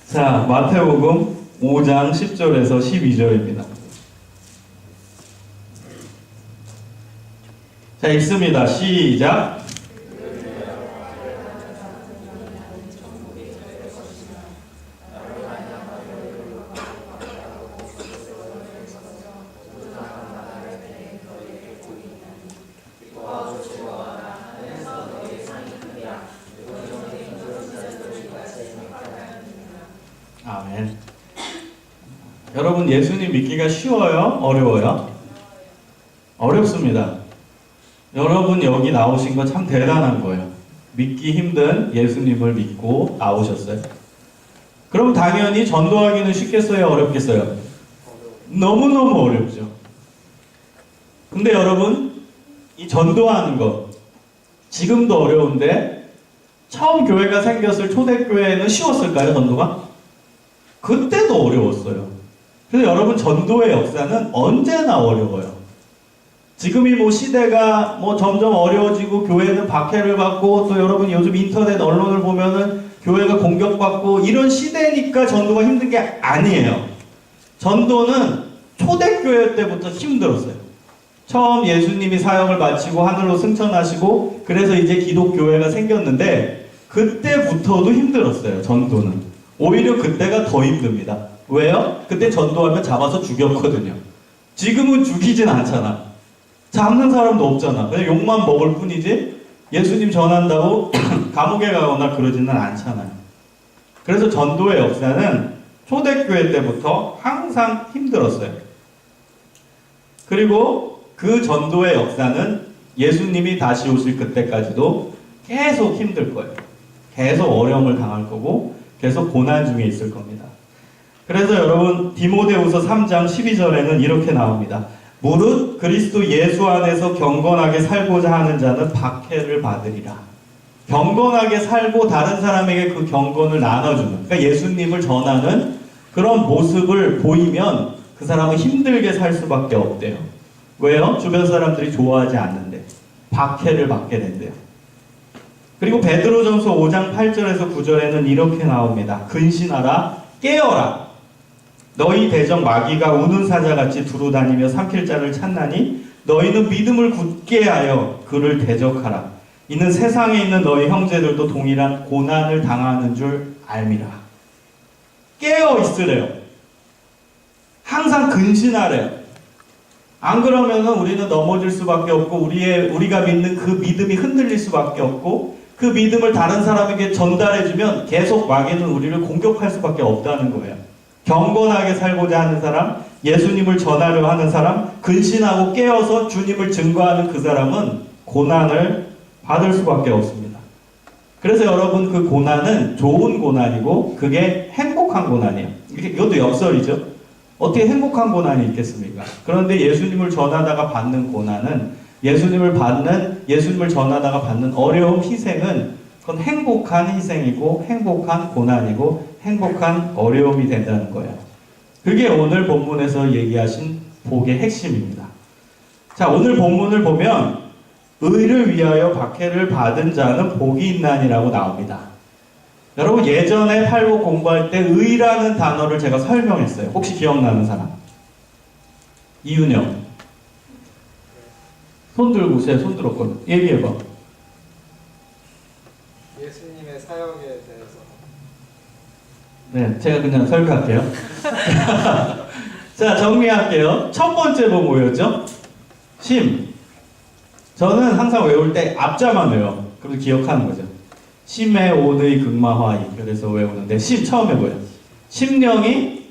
자, 마태복음 5장 10절에서 12절입니다. 자, 읽습니다. 시작. 아멘. 여러분, 예수님 믿기가 쉬워요? 어려워요? 어렵습니다. 여러분 여기 나오신 거 참 대단한 거예요. 믿기 힘든 예수님을 믿고 나오셨어요. 그럼 당연히 전도하기는 쉽겠어요? 어렵겠어요? 너무너무 어렵죠. 근데 여러분, 이 전도하는 것 지금도 어려운데 처음 교회가 생겼을 초대교회는 쉬웠을까요? 전도가? 그때도 어려웠어요. 그래서 여러분, 전도의 역사는 언제나 어려워요. 지금이 뭐 시대가 뭐 점점 어려워지고 교회는 박해를 받고 또 여러분 요즘 인터넷 언론을 보면은 교회가 공격받고 이런 시대니까 전도가 힘든 게 아니에요. 전도는 초대교회 때부터 힘들었어요. 처음 예수님이 사역을 마치고 하늘로 승천하시고 그래서 이제 기독교회가 생겼는데 그때부터도 힘들었어요. 전도는. 오히려 그때가 더 힘듭니다. 왜요? 그때 전도하면 잡아서 죽였거든요. 지금은 죽이진 않잖아. 잡는 사람도 없잖아. 그냥 욕만 먹을 뿐이지 예수님 전한다고 감옥에 가거나 그러지는 않잖아요. 그래서 전도의 역사는 초대교회 때부터 항상 힘들었어요. 그리고 그 전도의 역사는 예수님이 다시 오실 그때까지도 계속 힘들 거예요. 계속 어려움을 당할 거고 계속 고난 중에 있을 겁니다. 그래서 여러분, 디모데후서 3장 12절에는 이렇게 나옵니다. 무릇 그리스도 예수 안에서 경건하게 살고자 하는 자는 박해를 받으리라. 경건하게 살고 다른 사람에게 그 경건을 나눠주는, 그러니까 예수님을 전하는 그런 모습을 보이면 그 사람은 힘들게 살 수밖에 없대요. 왜요? 주변 사람들이 좋아하지 않는데 박해를 받게 된대요. 그리고 베드로전서 5장 8절에서 9절에는 이렇게 나옵니다. 근신하라, 깨어라. 너희 대적 마귀가 우는 사자같이 두루다니며 삼킬 자를 찾나니 너희는 믿음을 굳게 하여 그를 대적하라. 이는 세상에 있는 너희 형제들도 동일한 고난을 당하는 줄 알미라. 깨어 있으래요. 항상 근신하래요. 안 그러면은 우리는 넘어질 수밖에 없고 우리가 믿는 그 믿음이 흔들릴 수밖에 없고 그 믿음을 다른 사람에게 전달해주면 계속 마귀는 우리를 공격할 수밖에 없다는 거예요. 경건하게 살고자 하는 사람, 예수님을 전하려 하는 사람, 근신하고 깨어서 주님을 증거하는 그 사람은 고난을 받을 수밖에 없습니다. 그래서 여러분, 그 고난은 좋은 고난이고 그게 행복한 고난이에요. 이것도 역설이죠. 어떻게 행복한 고난이 있겠습니까? 그런데 예수님을 전하다가 받는 고난은 예수님을 전하다가 받는 어려움, 희생은 그건 행복한 희생이고 행복한 고난이고 행복한 어려움이 된다는 거예요. 그게 오늘 본문에서 얘기하신 복의 핵심입니다. 자, 오늘 본문을 보면 의를 위하여 박해를 받은 자는 복이 있나니라고 나옵니다. 여러분, 예전에 팔복 공부할 때 의라는 단어를 제가 설명했어요. 혹시 기억나는 사람? 이윤영. 손 들고, 손 들었거든. 얘기해봐. 예수님의 사역에 대해서. 네, 제가 그냥 설교할게요. 자, 정리할게요. 첫 번째 뭐 뭐였죠? 심. 저는 항상 외울 때 앞자만 외워. 그래서 기억하는 거죠. 심의 온의 극마화이. 그래서 외우는데 심 처음에 뭐예요? 심령이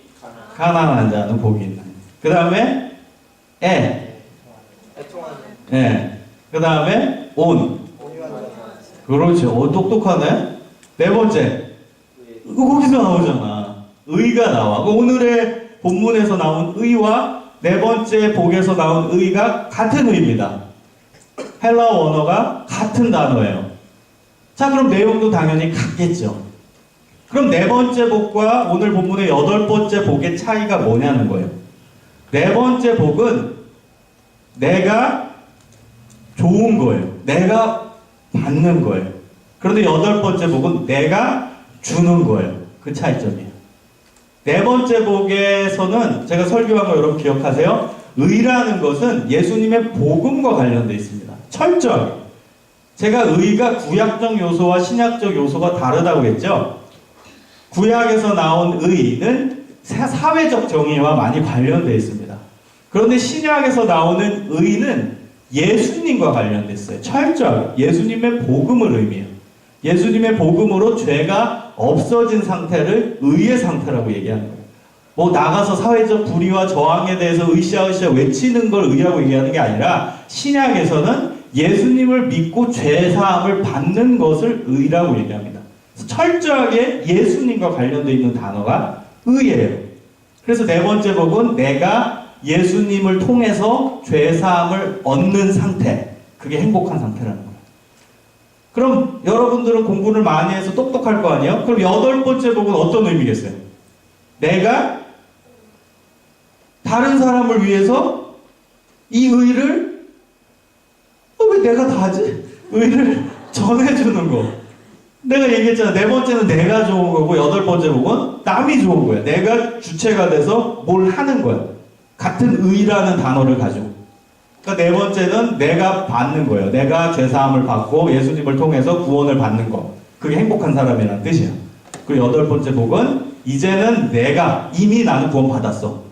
가난한 자는 복이 있나니. 그 다음에 예. 그 다음에 온. 그렇죠. 똑똑하네. 네 번째. 거기서 나오잖아. 의가 나와. 오늘의 본문에서 나온 의와 네 번째 복에서 나온 의가 같은 의입니다. 헬라어 원어가 같은 단어예요. 자, 그럼 내용도 당연히 같겠죠. 그럼 네 번째 복과 오늘 본문의 여덟 번째 복의 차이가 뭐냐는 거예요. 네 번째 복은 내가 좋은 거예요. 내가 받는 거예요. 그런데 여덟 번째 복은 내가 주는 거예요. 그 차이점이에요. 네 번째 복에서는 제가 설교한 거 여러분 기억하세요? 의라는 것은 예수님의 복음과 관련되어 있습니다. 철저하게. 제가 의가 구약적 요소와 신약적 요소가 다르다고 했죠? 구약에서 나온 의는 사회적 정의와 많이 관련되어 있습니다. 그런데 신약에서 나오는 의는 예수님과 관련됐어요. 철저하게. 예수님의 복음을 의미해요. 예수님의 복음으로 죄가 없어진 상태를 의의 상태라고 얘기하는 거예요. 뭐 나가서 사회적 불의와 저항에 대해서 으쌰으쌰 외치는 걸 의라고 얘기하는 게 아니라 신약에서는 예수님을 믿고 죄사함을 받는 것을 의라고 얘기합니다. 철저하게 예수님과 관련되어 있는 단어가 의예요. 그래서 네 번째 복은 내가 예수님을 통해서 죄사함을 얻는 상태, 그게 행복한 상태라는 거예요. 그럼 여러분들은 공부를 많이 해서 똑똑할 거 아니에요? 그럼 여덟 번째 복은 어떤 의미겠어요? 내가 다른 사람을 위해서 이 의를 왜 내가 다 하지? 의를 전해주는 거. 내가 얘기했잖아. 네 번째는 내가 좋은 거고 여덟 번째 복은 남이 좋은 거야. 내가 주체가 돼서 뭘 하는 거야. 같은 의라는 단어를 가지고. 그러니까 네 번째는 내가 받는 거예요. 내가 죄사함을 받고 예수님을 통해서 구원을 받는 거. 그게 행복한 사람이라는 뜻이야. 그리고 여덟 번째 복은 이제는 내가 이미 나는 구원 받았어.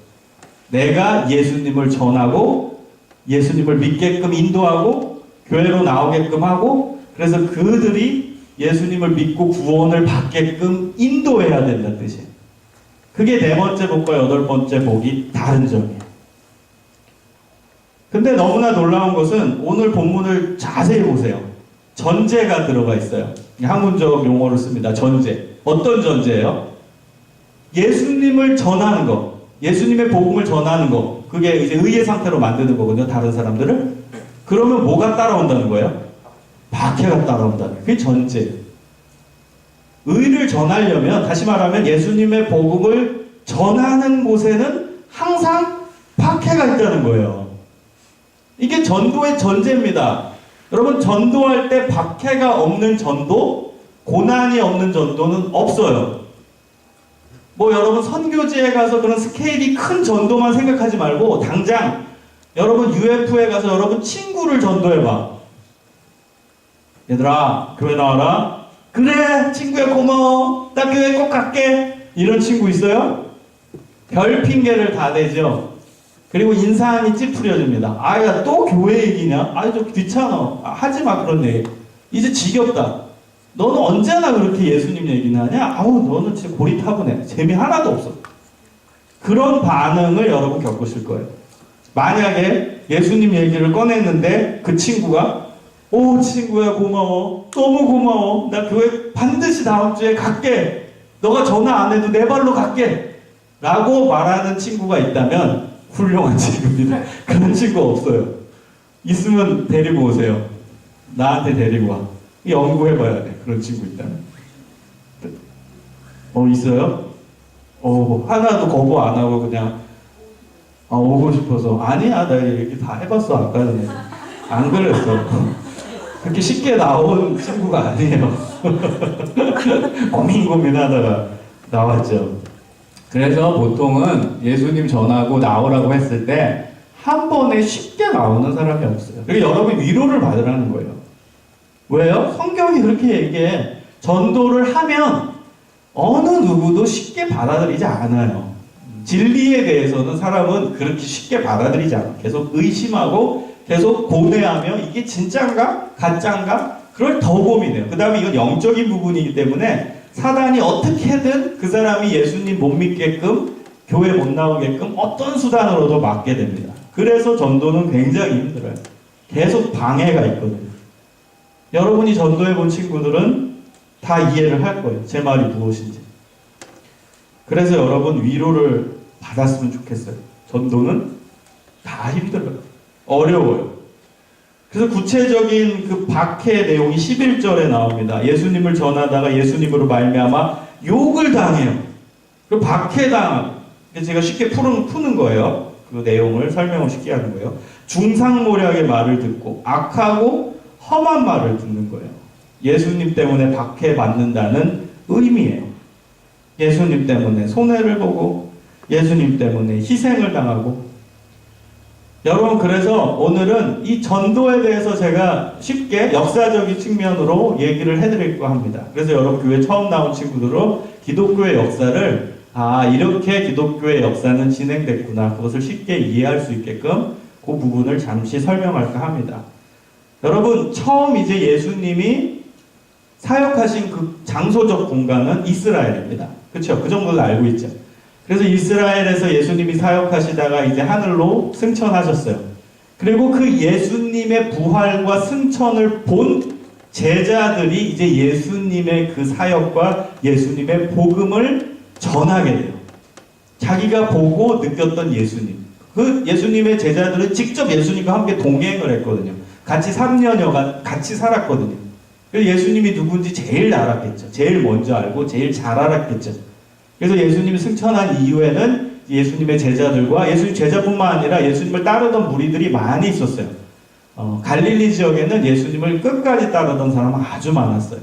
내가 예수님을 전하고 예수님을 믿게끔 인도하고 교회로 나오게끔 하고 그래서 그들이 예수님을 믿고 구원을 받게끔 인도해야 된다는 뜻이에요. 그게 네 번째 복과 여덟 번째 복이 다른 점이에요. 근데 너무나 놀라운 것은 오늘 본문을 자세히 보세요. 전제가 들어가 있어요. 학문적 용어를 씁니다. 전제. 어떤 전제예요? 예수님을 전하는 거. 예수님의 복음을 전하는 거. 그게 이제 의의 상태로 만드는 거거든요. 다른 사람들을. 그러면 뭐가 따라온다는 거예요? 박해가 따라온다는 거예요. 그게 전제예요. 의를 전하려면 다시 말하면 예수님의 복음을 전하는 곳에는 항상 박해가 있다는 거예요. 이게 전도의 전제입니다. 여러분 전도할 때 박해가 없는 전도, 고난이 없는 전도는 없어요. 뭐 여러분 선교지에 가서 그런 스케일이 큰 전도만 생각하지 말고 당장 여러분 UF에 가서 여러분 친구를 전도해봐. 얘들아 교회 나와라. 그래 친구야 고마워. 나 교회 꼭 갈게. 이런 친구 있어요? 별 핑계를 다 대죠. 그리고 인상이 찌푸려집니다. 아야 또 교회 얘기냐? 아이 좀 귀찮아. 하지마 그런 얘기. 이제 지겹다. 너는 언제나 그렇게 예수님 얘기나 하냐? 아우 너는 진짜 고리타분해. 재미 하나도 없어. 그런 반응을 여러분 겪으실 거예요. 만약에 예수님 얘기를 꺼냈는데 그 친구가 오 친구야 고마워. 너무 고마워. 나 교회 반드시 다음 주에 갈게. 너가 전화 안 해도 내 발로 갈게. 라고 말하는 친구가 있다면 훌륭한 친구입니다. 그런 친구 없어요. 있으면 데리고 오세요. 나한테 데리고 와. 연구해봐야 돼. 그런 친구 있다면. 있어요? 하나도 거부 안 하고 그냥 오고 싶어서 아니야 나 얘기 다 해봤어 아까 전에. 안 그랬어. 그렇게 쉽게 나온 친구가 아니에요. 고민하다가 나왔죠. 그래서 보통은 예수님 전하고 나오라고 했을 때 한 번에 쉽게 나오는 사람이 없어요. 그리고 여러분 위로를 받으라는 거예요. 왜요? 성경이 그렇게 얘기해. 전도를 하면 어느 누구도 쉽게 받아들이지 않아요. 진리에 대해서는 사람은 그렇게 쉽게 받아들이지 않아요. 계속 의심하고 계속 고뇌하며 이게 진짠가? 가짠가? 그걸 더 고민해요. 그 다음에 이건 영적인 부분이기 때문에 사단이 어떻게든 그 사람이 예수님 못 믿게끔 교회 못 나오게끔 어떤 수단으로도 막게 됩니다. 그래서 전도는 굉장히 힘들어요. 계속 방해가 있거든요. 여러분이 전도해 본 친구들은 다 이해를 할 거예요. 제 말이 무엇인지. 그래서 여러분 위로를 받았으면 좋겠어요. 전도는 다 힘들어요. 어려워요. 그래서 구체적인 그 박해 내용이 11절에 나옵니다. 예수님을 전하다가 예수님으로 말미암아 욕을 당해요. 그 박해당하고 제가 쉽게 푸는 거예요. 그 내용을 설명을 쉽게 하는 거예요. 중상모략의 말을 듣고 악하고 험한 말을 듣는 거예요. 예수님 때문에 박해받는다는 의미예요. 예수님 때문에 손해를 보고 예수님 때문에 희생을 당하고 여러분 그래서 오늘은 이 전도에 대해서 제가 쉽게 역사적인 측면으로 얘기를 해드릴까 합니다. 그래서 여러분 교회 처음 나온 친구들로 기독교의 역사를 이렇게 기독교의 역사는 진행됐구나 그것을 쉽게 이해할 수 있게끔 그 부분을 잠시 설명할까 합니다. 여러분 처음 이제 예수님이 사역하신 그 장소적 공간은 이스라엘입니다. 그렇죠? 그 정도는 알고 있죠. 그래서 이스라엘에서 예수님이 사역하시다가 이제 하늘로 승천하셨어요. 그리고 그 예수님의 부활과 승천을 본 제자들이 이제 예수님의 그 사역과 예수님의 복음을 전하게 돼요. 자기가 보고 느꼈던 예수님. 그 예수님의 제자들은 직접 예수님과 함께 동행을 했거든요. 같이 3년여간 같이 살았거든요. 그래서 예수님이 누군지 제일 알았겠죠. 제일 먼저 알고 제일 잘 알았겠죠. 그래서 예수님이 승천한 이후에는 예수님의 제자들과 예수님 제자뿐만 아니라 예수님을 따르던 무리들이 많이 있었어요. 갈릴리 지역에는 예수님을 끝까지 따르던 사람은 아주 많았어요.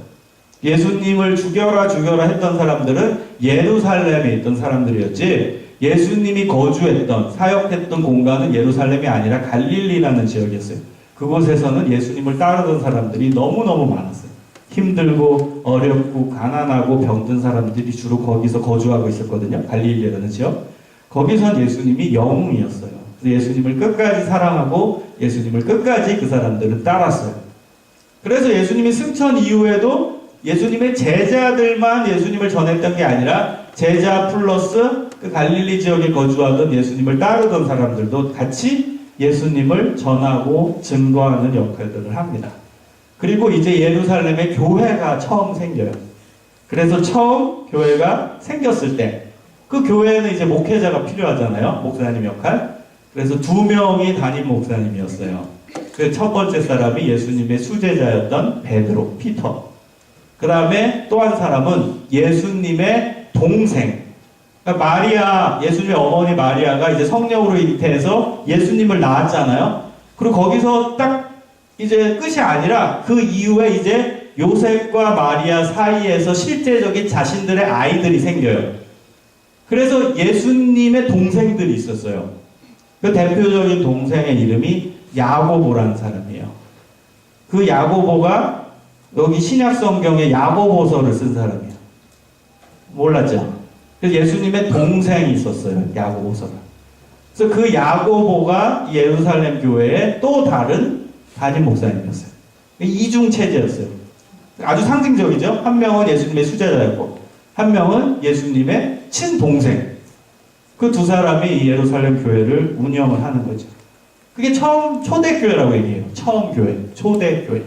예수님을 죽여라 했던 사람들은 예루살렘에 있던 사람들이었지 예수님이 거주했던 사역했던 공간은 예루살렘이 아니라 갈릴리라는 지역이었어요. 그곳에서는 예수님을 따르던 사람들이 너무너무 많았어요. 힘들고 어렵고 가난하고 병든 사람들이 주로 거기서 거주하고 있었거든요. 갈릴리라는 지역. 거기선 예수님이 영웅이었어요. 그래서 예수님을 끝까지 사랑하고 예수님을 끝까지 그 사람들은 따랐어요. 그래서 예수님이 승천 이후에도 예수님의 제자들만 예수님을 전했던 게 아니라 제자 플러스 그 갈릴리 지역에 거주하던 예수님을 따르던 사람들도 같이 예수님을 전하고 증거하는 역할들을 합니다. 그리고 이제 예루살렘에 교회가 처음 생겨요. 그래서 처음 교회가 생겼을 때 그 교회는 이제 목회자가 필요하잖아요. 목사님 역할. 그래서 2명이 담임 목사님이었어요. 그 첫 번째 사람이 예수님의 수제자였던 베드로, 피터. 그 다음에 또 한 사람은 예수님의 동생. 그러니까 마리아, 예수님의 어머니 마리아가 이제 성령으로 잉태해서 예수님을 낳았잖아요. 그리고 거기서 딱 이제 끝이 아니라 그 이후에 이제 요셉과 마리아 사이에서 실제적인 자신들의 아이들이 생겨요. 그래서 예수님의 동생들이 있었어요. 그 대표적인 동생의 이름이 야고보라는 사람이에요. 그 야고보가 여기 신약 성경에 야고보서를 쓴 사람이에요. 몰랐죠? 그래서 예수님의 동생이 있었어요. 야고보서가. 그래서 그 야고보가 예루살렘 교회의 또 다른 담임 목사님이었어요. 이중 체제였어요. 아주 상징적이죠? 한 명은 예수님의 수제자였고 한 명은 예수님의 친동생. 그 두 사람이 이 예루살렘 교회를 운영을 하는 거죠. 그게 처음 초대교회라고 얘기해요. 처음 교회, 초대교회.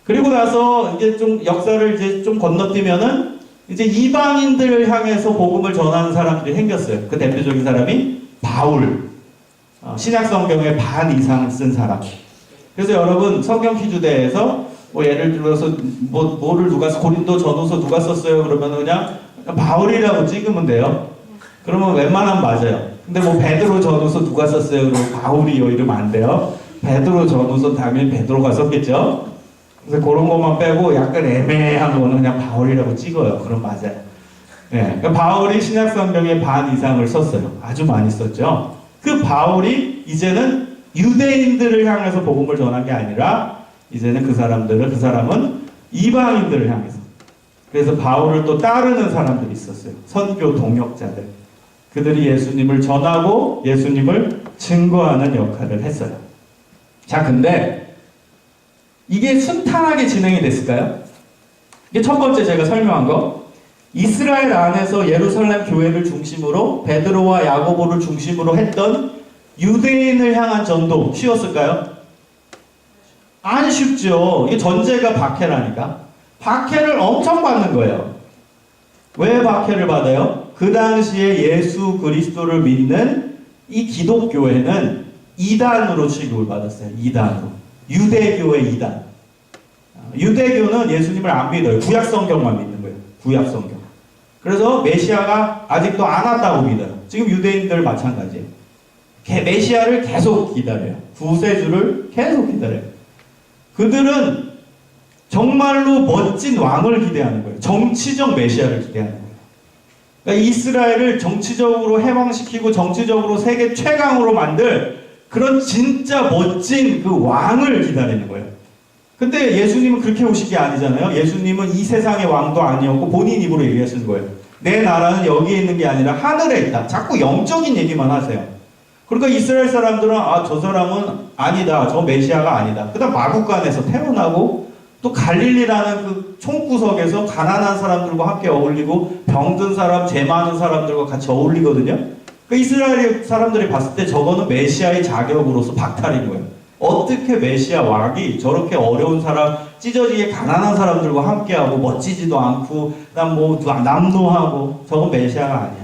그리고 나서 이제 좀 역사를 이제 좀 건너뛰면은 이제 이방인들을 향해서 복음을 전하는 사람들이 생겼어요. 그 대표적인 사람이 바울. 신약 성경의 반 이상을 쓴 사람. 그래서 여러분 성경 퀴즈대에서 뭐 예를 들어서 뭐를 누가 고린도 전후서 누가 썼어요? 그러면 그냥 바울이라고 찍으면 돼요. 그러면 웬만하면 맞아요. 근데 뭐 베드로 전후서 누가 썼어요? 그러면 바울이요 이러면 안 돼요. 베드로 전후서 당연히 베드로가 썼겠죠. 그래서 그런 것만 빼고 약간 애매한 거는 그냥 바울이라고 찍어요. 그럼 맞아요. 네, 그러니까 바울이 신약 성경의 반 이상을 썼어요. 아주 많이 썼죠. 그 바울이 이제는 유대인들을 향해서 복음을 전한 게 아니라 이제는 그 사람은 이방인들을 향해서. 그래서 바울을 또 따르는 사람들이 있었어요. 선교 동역자들. 그들이 예수님을 전하고 예수님을 증거하는 역할을 했어요. 자, 근데 이게 순탄하게 진행이 됐을까요? 이게 첫 번째 제가 설명한 거. 이스라엘 안에서 예루살렘 교회를 중심으로 베드로와 야고보를 중심으로 했던 유대인을 향한 전도 쉬웠을까요? 안 쉽죠. 이게 전제가 박해라니까. 박해를 엄청 받는 거예요. 왜 박해를 받아요? 그 당시에 예수 그리스도를 믿는 이 기독교회는 이단으로 취급을 받았어요. 이단으로. 유대교의 이단. 유대교는 예수님을 안 믿어요. 구약 성경만 믿는 거예요. 구약 성경. 그래서 메시아가 아직도 안 왔다고 믿어요. 지금 유대인들 마찬가지예요. 메시아를 계속 기다려요. 구세주를 계속 기다려요. 그들은 정말로 멋진 왕을 기대하는 거예요. 정치적 메시아를 기대하는 거예요. 그러니까 이스라엘을 정치적으로 해방시키고 정치적으로 세계 최강으로 만들 그런 진짜 멋진 그 왕을 기다리는 거예요. 근데 예수님은 그렇게 오신 게 아니잖아요. 예수님은 이 세상의 왕도 아니었고 본인 입으로 얘기하시는 거예요. 내 나라는 여기에 있는 게 아니라 하늘에 있다. 자꾸 영적인 얘기만 하세요. 그러니까 이스라엘 사람들은 저 사람은 아니다. 저 메시아가 아니다. 그 다음 마구간에서 태어나고 또 갈릴리라는 그 총구석에서 가난한 사람들과 함께 어울리고 병든 사람, 죄 많은 사람들과 같이 어울리거든요. 그 이스라엘 사람들이 봤을 때 저거는 메시아의 자격으로서 박탈인 거예요. 어떻게 메시아 왕이 저렇게 어려운 사람, 찢어지게 가난한 사람들과 함께하고 멋지지도 않고 그다음 뭐 남노하고 저건 메시아가 아니야.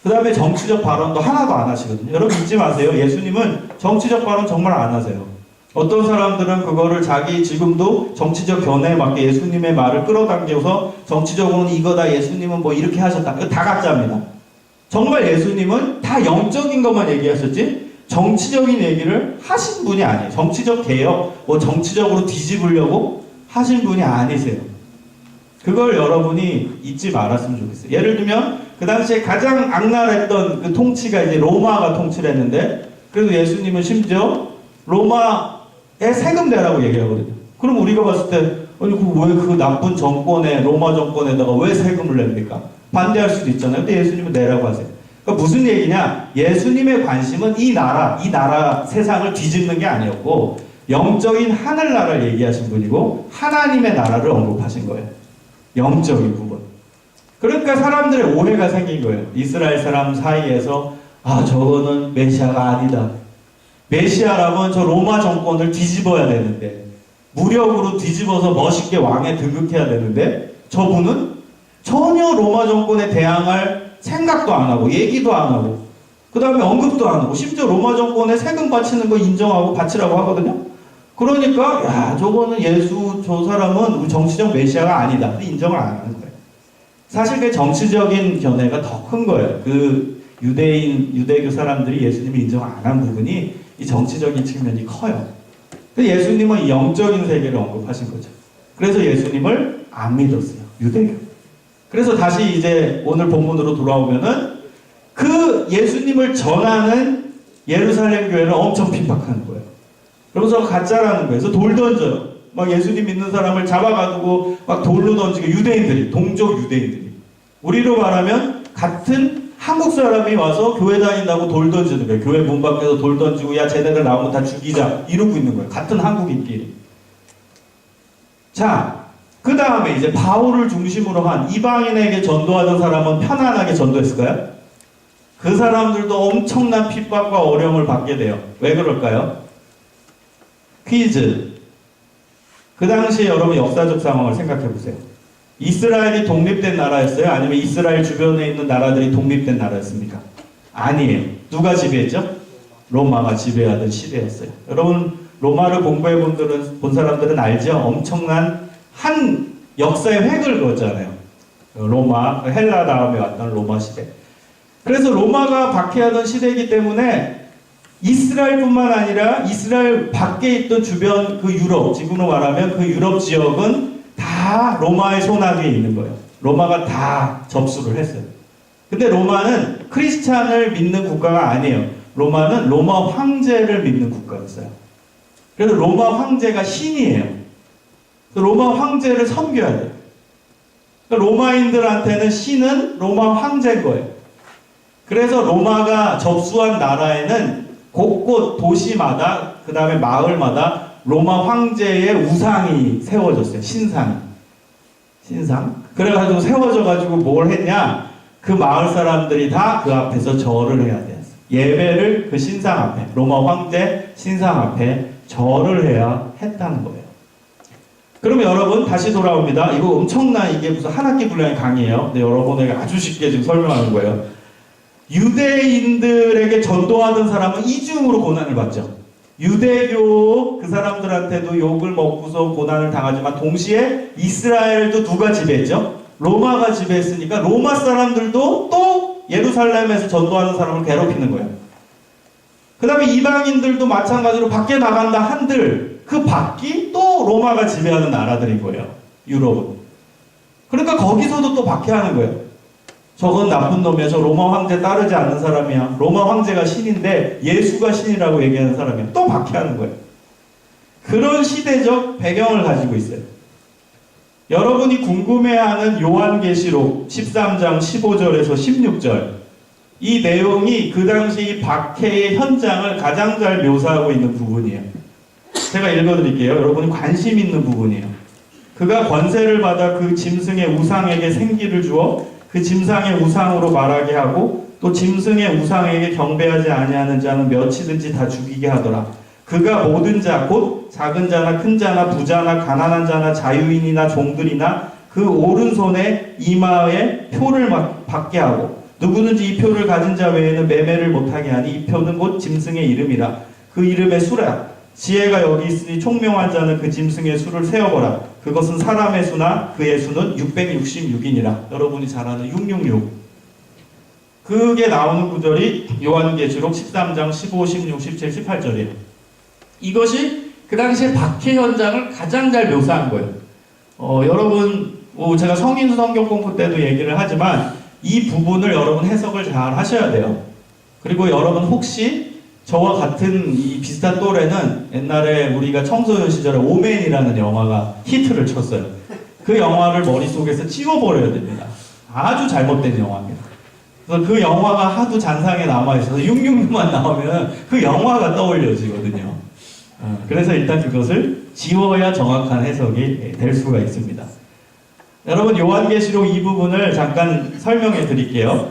그 다음에 정치적 발언도 하나도 안 하시거든요. 여러분 잊지 마세요. 예수님은 정치적 발언 정말 안 하세요. 어떤 사람들은 그거를 자기 지금도 정치적 견해에 맞게 예수님의 말을 끌어당겨서 정치적으로는 이거다, 예수님은 뭐 이렇게 하셨다. 이거 다 가짜입니다. 정말 예수님은 다 영적인 것만 얘기하셨지 정치적인 얘기를 하신 분이 아니에요. 정치적 개혁, 뭐 정치적으로 뒤집으려고 하신 분이 아니세요. 그걸 여러분이 잊지 말았으면 좋겠어요. 예를 들면 그 당시에 가장 악랄했던 그 통치가 이제 로마가 통치를 했는데 그래도 예수님은 심지어 로마에 세금 내라고 얘기하거든요. 그럼 우리가 봤을 때 아니 왜 그 나쁜 정권에 로마 정권에다가 왜 세금을 냅니까? 반대할 수도 있잖아요. 근데 예수님은 내라고 하세요. 그러니까 무슨 얘기냐? 예수님의 관심은 이 나라 세상을 뒤집는 게 아니었고 영적인 하늘나라를 얘기하신 분이고 하나님의 나라를 언급하신 거예요. 영적인 부분. 그러니까 사람들의 오해가 생긴 거예요. 이스라엘 사람 사이에서 저거는 메시아가 아니다. 메시아라면 저 로마 정권을 뒤집어야 되는데 무력으로 뒤집어서 멋있게 왕에 등극해야 되는데 저분은 전혀 로마 정권에 대항할 생각도 안 하고 얘기도 안 하고 그 다음에 언급도 안 하고 심지어 로마 정권에 세금 바치는 거 인정하고 바치라고 하거든요. 그러니까 저거는 저 사람은 정치적 메시아가 아니다. 인정을 안 하는 거예요. 사실 그 정치적인 견해가 더 큰 거예요. 그 유대교 사람들이 예수님이 인정 안 한 부분이 이 정치적인 측면이 커요. 예수님은 이 영적인 세계를 언급하신 거죠. 그래서 예수님을 안 믿었어요. 유대교. 그래서 다시 이제 오늘 본문으로 돌아오면은 그 예수님을 전하는 예루살렘 교회를 엄청 핍박하는 거예요. 그러면서 가짜라는 거예요. 그래서 돌 던져요. 막 예수님 믿는 사람을 잡아가지고 막 돌로 던지고 유대인들이, 동족 유대인들이. 우리로 말하면 같은 한국 사람이 와서 교회 다닌다고 돌 던지는 거예요. 교회 문 밖에서 돌 던지고 야 쟤네들 나오면 다 죽이자 이러고 있는 거예요. 같은 한국인끼리. 자, 그 다음에 이제 바울을 중심으로 한 이방인에게 전도하던 사람은 편안하게 전도했을까요? 그 사람들도 엄청난 핍박과 어려움을 받게 돼요. 왜 그럴까요? 퀴즈. 그 당시에 여러분 역사적 상황을 생각해 보세요. 이스라엘이 독립된 나라였어요? 아니면 이스라엘 주변에 있는 나라들이 독립된 나라였습니까? 아니에요. 누가 지배했죠? 로마가 지배하던 시대였어요. 여러분 로마를 공부해 본 사람들은 알죠? 엄청난 한 역사의 획을 그었잖아요. 로마, 헬라 다음에 왔던 로마 시대. 그래서 로마가 박해하던 시대이기 때문에 이스라엘뿐만 아니라 이스라엘 밖에 있던 주변 그 유럽, 지금으로 말하면 그 유럽 지역은 다 로마의 손아귀에 있는 거예요. 로마가 다 접수를 했어요. 근데 로마는 크리스찬을 믿는 국가가 아니에요. 로마는 로마 황제를 믿는 국가였어요. 그래서 로마 황제가 신이에요. 로마 황제를 섬겨야 돼요. 로마인들한테는 신은 로마 황제인 거예요. 그래서 로마가 접수한 나라에는 곳곳 도시마다 그 다음에 마을마다 로마 황제의 우상이 세워졌어요. 신상. 그래가지고 세워져가지고 뭘 했냐? 그 마을 사람들이 다 그 앞에서 절을 해야 돼요. 예배를 그 신상 앞에, 로마 황제 신상 앞에 절을 해야 했다는 거예요. 그러면 여러분 다시 돌아옵니다. 이거 엄청난 이게 무슨 한 학기 분량의 강의예요. 근데 여러분에게 아주 쉽게 지금 설명하는 거예요. 유대인들에게 전도하던 사람은 이중으로 고난을 받죠. 유대교 그 사람들한테도 욕을 먹고서 고난을 당하지만 동시에 이스라엘도 누가 지배했죠? 로마가 지배했으니까 로마 사람들도 또 예루살렘에서 전도하는 사람을 괴롭히는 거예요. 그 다음에 이방인들도 마찬가지로 밖에 나간다 한들 그 밖이 또 로마가 지배하는 나라들인 거예요. 유럽은. 그러니까 거기서도 또 박해하는 거예요. 저건 나쁜 놈이야. 저 로마 황제 따르지 않는 사람이야. 로마 황제가 신인데 예수가 신이라고 얘기하는 사람이야. 또 박해하는 거예요. 그런 시대적 배경을 가지고 있어요. 여러분이 궁금해하는 요한계시록 13장 15절에서 16절, 이 내용이 그 당시 이 박해의 현장을 가장 잘 묘사하고 있는 부분이에요. 제가 읽어드릴게요. 여러분이 관심 있는 부분이에요. 그가 권세를 받아 그 짐승의 우상에게 생기를 주어 그 짐승의 우상으로 말하게 하고 또 짐승의 우상에게 경배하지 아니하는 자는 몇이든지 다 죽이게 하더라. 그가 모든 자 곧 작은 자나 큰 자나 부자나 가난한 자나 자유인이나 종들이나 그 오른손에 이마에 표를 받게 하고 누구든지 이 표를 가진 자 외에는 매매를 못하게 하니 이 표는 곧 짐승의 이름이라. 그 이름의 수라. 지혜가 여기 있으니 총명한 자는 그 짐승의 수를 세어보라. 그것은 사람의 수나 그의 수는 666이니라. 여러분이 잘 아는 666. 그게 나오는 구절이 요한계시록 13장 15, 16, 17, 18절이에요. 이것이 그 당시에 박해 현장을 가장 잘 묘사한 거예요. 여러분, 제가 성인 성경 공부 때도 얘기를 하지만 이 부분을 여러분 해석을 잘 하셔야 돼요. 그리고 여러분 혹시 저와 같은 이 비슷한 또래는 옛날에 우리가 청소년 시절에 오맨이라는 영화가 히트를 쳤어요. 그 영화를 머릿속에서 지워버려야 됩니다. 아주 잘못된 영화입니다. 그래서 그 영화가 하도 잔상에 남아있어서 666만 나오면 그 영화가 떠올려지거든요. 그래서 일단 그것을 지워야 정확한 해석이 될 수가 있습니다. 여러분, 요한계시록 이 부분을 잠깐 설명해 드릴게요.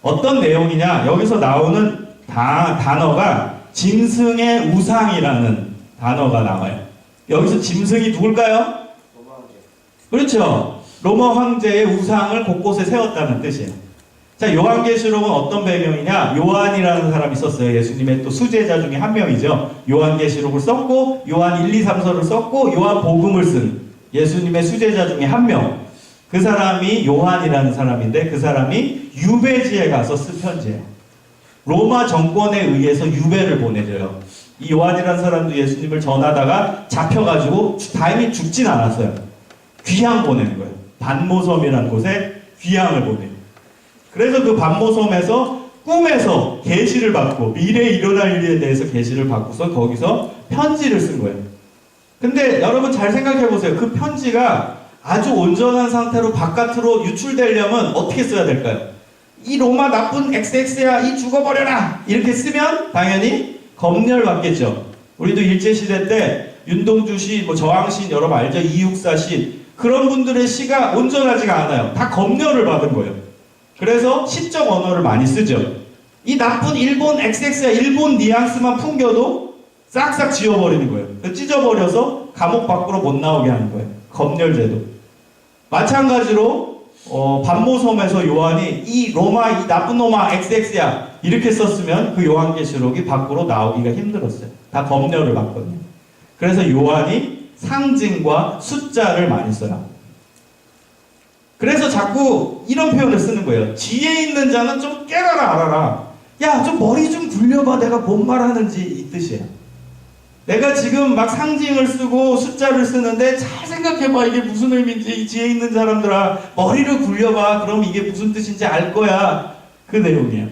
어떤 내용이냐, 여기서 나오는 단어가 짐승의 우상이라는 단어가 나와요. 여기서 짐승이 누굴까요? 로마 황제. 그렇죠. 로마 황제의 우상을 곳곳에 세웠다는 뜻이에요. 자, 요한계시록은 어떤 배경이냐? 요한이라는 사람이 있었어요. 예수님의 또 수제자 중에 한 명이죠. 요한계시록을 썼고 요한 1, 2, 3서를 썼고 요한복음을 쓴 예수님의 수제자 중에 한 명. 그 사람이 요한이라는 사람인데 그 사람이 유배지에 가서 쓴 편지예요. 로마 정권에 의해서 유배를 보내줘요. 이 요한이라는 사람도 예수님을 전하다가 잡혀가지고 다행히 죽진 않았어요. 귀양 보내는 거예요. 반모섬이라는 곳에 귀양을 보내요. 그래서 그 반모섬에서 꿈에서 계시를 받고 미래에 일어날 일에 대해서 계시를 받고서 거기서 편지를 쓴 거예요. 근데 여러분 잘 생각해 보세요. 그 편지가 아주 온전한 상태로 바깥으로 유출되려면 어떻게 써야 될까요? 이 로마 나쁜 XX야, 이 죽어버려라! 이렇게 쓰면 당연히 검열 받겠죠. 우리도 일제시대 때 윤동주 시, 저항신 여러분 알죠? 이육사 시. 그런 분들의 시가 온전하지가 않아요. 다 검열을 받은 거예요. 그래서 시적 언어를 많이 쓰죠. 이 나쁜 일본 XX야, 일본 뉘앙스만 풍겨도 싹싹 지워버리는 거예요. 찢어버려서 감옥 밖으로 못 나오게 하는 거예요. 검열제도. 마찬가지로 반모섬에서 요한이 이 나쁜 놈아 XX야 이렇게 썼으면 그 요한계시록이 밖으로 나오기가 힘들었어요. 다 검열을 받거든요. 그래서 요한이 상징과 숫자를 많이 써요. 그래서 자꾸 이런 표현을 쓰는 거예요. 지혜 있는 자는 좀 깨달아 알아라. 야, 좀 머리 좀 굴려봐. 내가 뭔 말하는지 이 뜻이에요. 내가 지금 막 상징을 쓰고 숫자를 쓰는데 잘 생각해봐. 이게 무슨 의미인지. 지혜 있는 사람들아, 머리를 굴려봐. 그럼 이게 무슨 뜻인지 알 거야. 그 내용이에요.